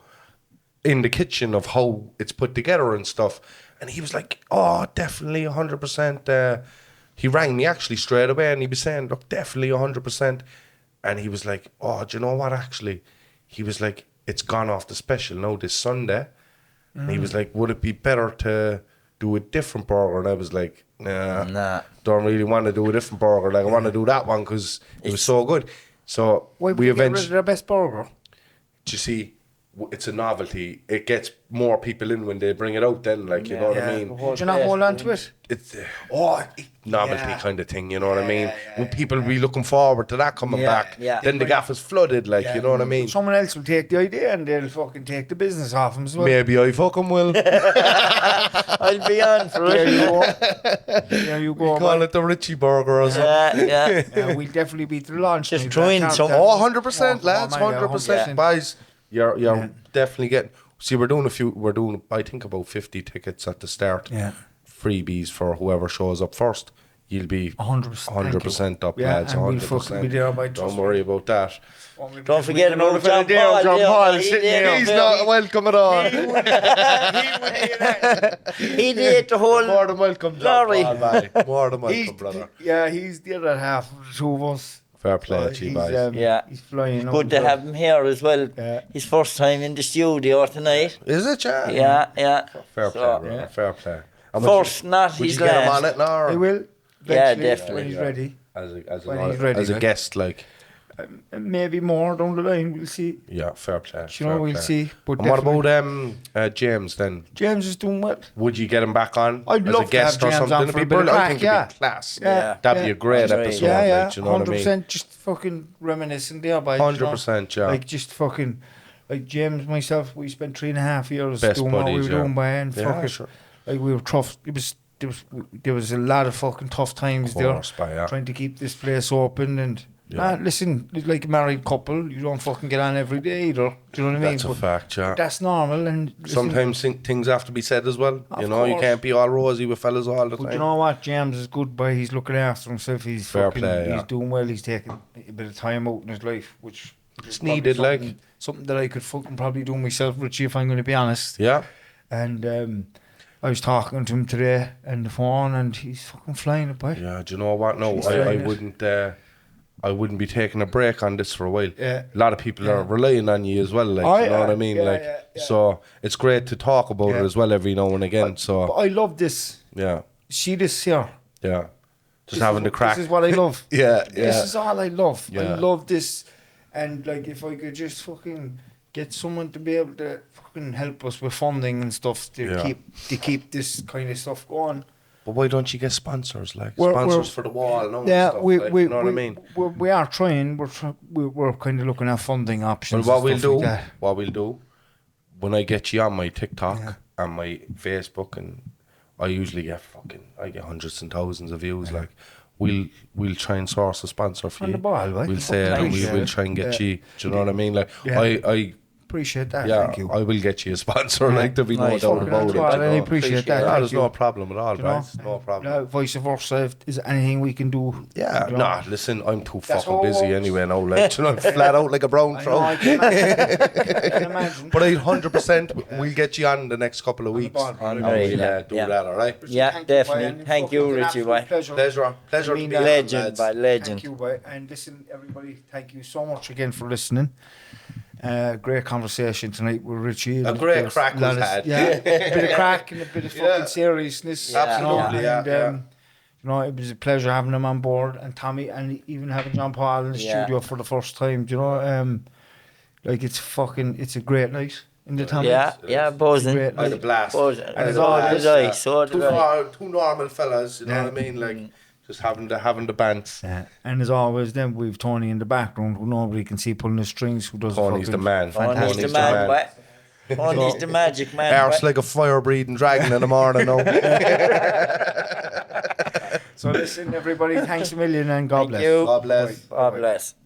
in the kitchen of how it's put together and stuff? And he was like, oh, definitely 100%. He rang me actually straight away and he was saying, look, definitely 100%. And he was like, oh, do you know what, actually? He was like, it's gone off the special now this Sunday. And he was like, would it be better to do a different burger? And I was like, nah. Don't really want to do a different burger. Like, I want to do that one because it was so good. So Why would we you get rid of eventually, their best burger? you see, it's a novelty. It gets more people in when they bring it out then, like, you know what I mean? Do you not hold on to it? It's novelty kind of thing, you know what I mean? yeah, When people be looking forward to that coming back, yeah. then the gaff is flooded, like, you know what I mean? Someone else will take the idea and they'll fucking take the business off them as well. Maybe I fucking will. I'll be on for There it. you go. There you go. Call it the Richie Burger or something. Yeah. Yeah, we'll definitely be to the launch. Just night. throw in That some- can't- Oh, 100%, lads, man, yeah, 100%. Boys, you're definitely getting... See, we're doing, I think, about 50 tickets at the start. Yeah. Freebies for whoever shows up first. You'll be 100% up, Yeah, lads, and we'll 100%. fucking be there by Don't worry about that. Don't forget about John there, Paul. John yeah, Paul he sitting did there. it. He's not welcome at all. He did the whole More than welcome, John Glory. Paul, man. More than welcome, brother. Yeah, he's the other half of the two of us. Fair play to you, boys. Yeah. He's flying. up Good to as well. have him here as well. Yeah. His first time in the studio tonight. Is it, yeah? Yeah. Fair So, play, brother. yeah. Fair play. And First, not would his you get him last. on it now? or He will. Yeah, eventually, definitely. When he's ready. When he's ready, as a like. guest, like. Maybe more down the line. We'll see. Yeah, fair play. You know, we'll see. But And what definitely- about James then? James is doing well. Would you get him back on I'd as love a to guest have or James something? on It'd for be a bit of brilliant. I crack, think yeah. it'd be class. Yeah. That'd be a great That's right. episode. Yeah, like, do you know what I mean? 100%. Just fucking reminiscing there, by 100%, yeah. Like just fucking, like James, myself, we spent 3.5 years Best doing what we buddies, were yeah. doing by and Yeah, fucking, sure. like we were tough. There was a lot of fucking tough times there, course, by, yeah. trying to keep this place open and. Yeah. Listen, it's like a married couple, you don't fucking get on every day either. Do you know what I mean? That's a But fact, yeah. that's normal. And listen, Sometimes things have to be said as well. Of You know, you course. can't be all rosy with fellas all the But time. you know what? James is good by. He's looking after himself. He's Fair fucking, play, yeah. he's doing well. He's taking a bit of time out in his life, which It's is probably needed, like. something that I could fucking probably do myself, Richie, if I'm going to be honest. Yeah. And I was talking to him today on the phone, and he's fucking flying it by. Yeah, do you know what? No, He's I trying it. wouldn't be taking a break on this for a while. Yeah. A lot of people are relying on you as well, like, Oh, you know yeah. what I mean? Yeah, like, yeah. so it's great to talk about Yeah. it as well every now and again. But So, I love this. yeah, See this here. yeah. Just This having is, the crack. This is what I love. Yeah, This yeah. is all I love. I Yeah. love this. And like, if I could just fucking get someone to be able to fucking help us with funding and stuff to Yeah. keep this kind of stuff going. But why don't you get sponsors? Like, We're- sponsors we're- for the wall and all Yeah, that stuff. we you know what I mean? we are trying. We're kind of looking at funding Well, options. what and we'll stuff do, like that. when I get you on my TikTok Yeah. and my Facebook, and I usually get hundreds and thousands of views. Like, we'll try and source a sponsor for On you. the ball, right? We'll say it, and Appreciate we'll it. try and get Yeah. you. Do you know what I mean? Like, Yeah. I Appreciate that. Yeah, Thank you. I will get you a sponsor. Like there'll be no Nice. doubt Fucking about it. well, you I know. appreciate that. No, Thank there's you. no problem at all, You know? guys. No problem. Vice versa, if there's anything we can do. Yeah, you know? nah, listen, I'm too That's fucking how it busy works. anyway now, like, you know, flat out like a brown I know, I trout. can imagine. I can imagine. But 100% we'll get you on the next couple of weeks. ball. And Unreal, we'll yeah. do that, all right? Yeah, Thank you, definitely. boy, Thank you, fucking Richie, absolute boy. Pleasure. Pleasure I to mean be that. on, Legend, lads. boy, legend. Thank you, boy. And listen, everybody, thank you so much again for listening. Great conversation tonight with Richie. A great crack was had. Yeah, a bit of crack and a bit of fucking seriousness. Yeah, absolutely, and, yeah. You know, it was a pleasure having him on board, and Tommy, and even having John Paul in the Yeah. studio for the first time. Do you know, like it's a great night in the Tommy. Yeah, buzzing. Great I had a night. blast. Buzzing. And as So always, did I, so did I. Two normal fellas, you know Yeah. what I mean? Like, just having the bands. Yeah. And as always, then we've Tony in the background who nobody can see pulling the strings. Who does Tony's the fucking man. Tony's fantastic the Tony's man, the man. boy. Tony's the magic man, Arse boy. like a fire-breathing dragon in the morning now. So listen, everybody, thanks a million and God Thank bless. you. God bless. God bless.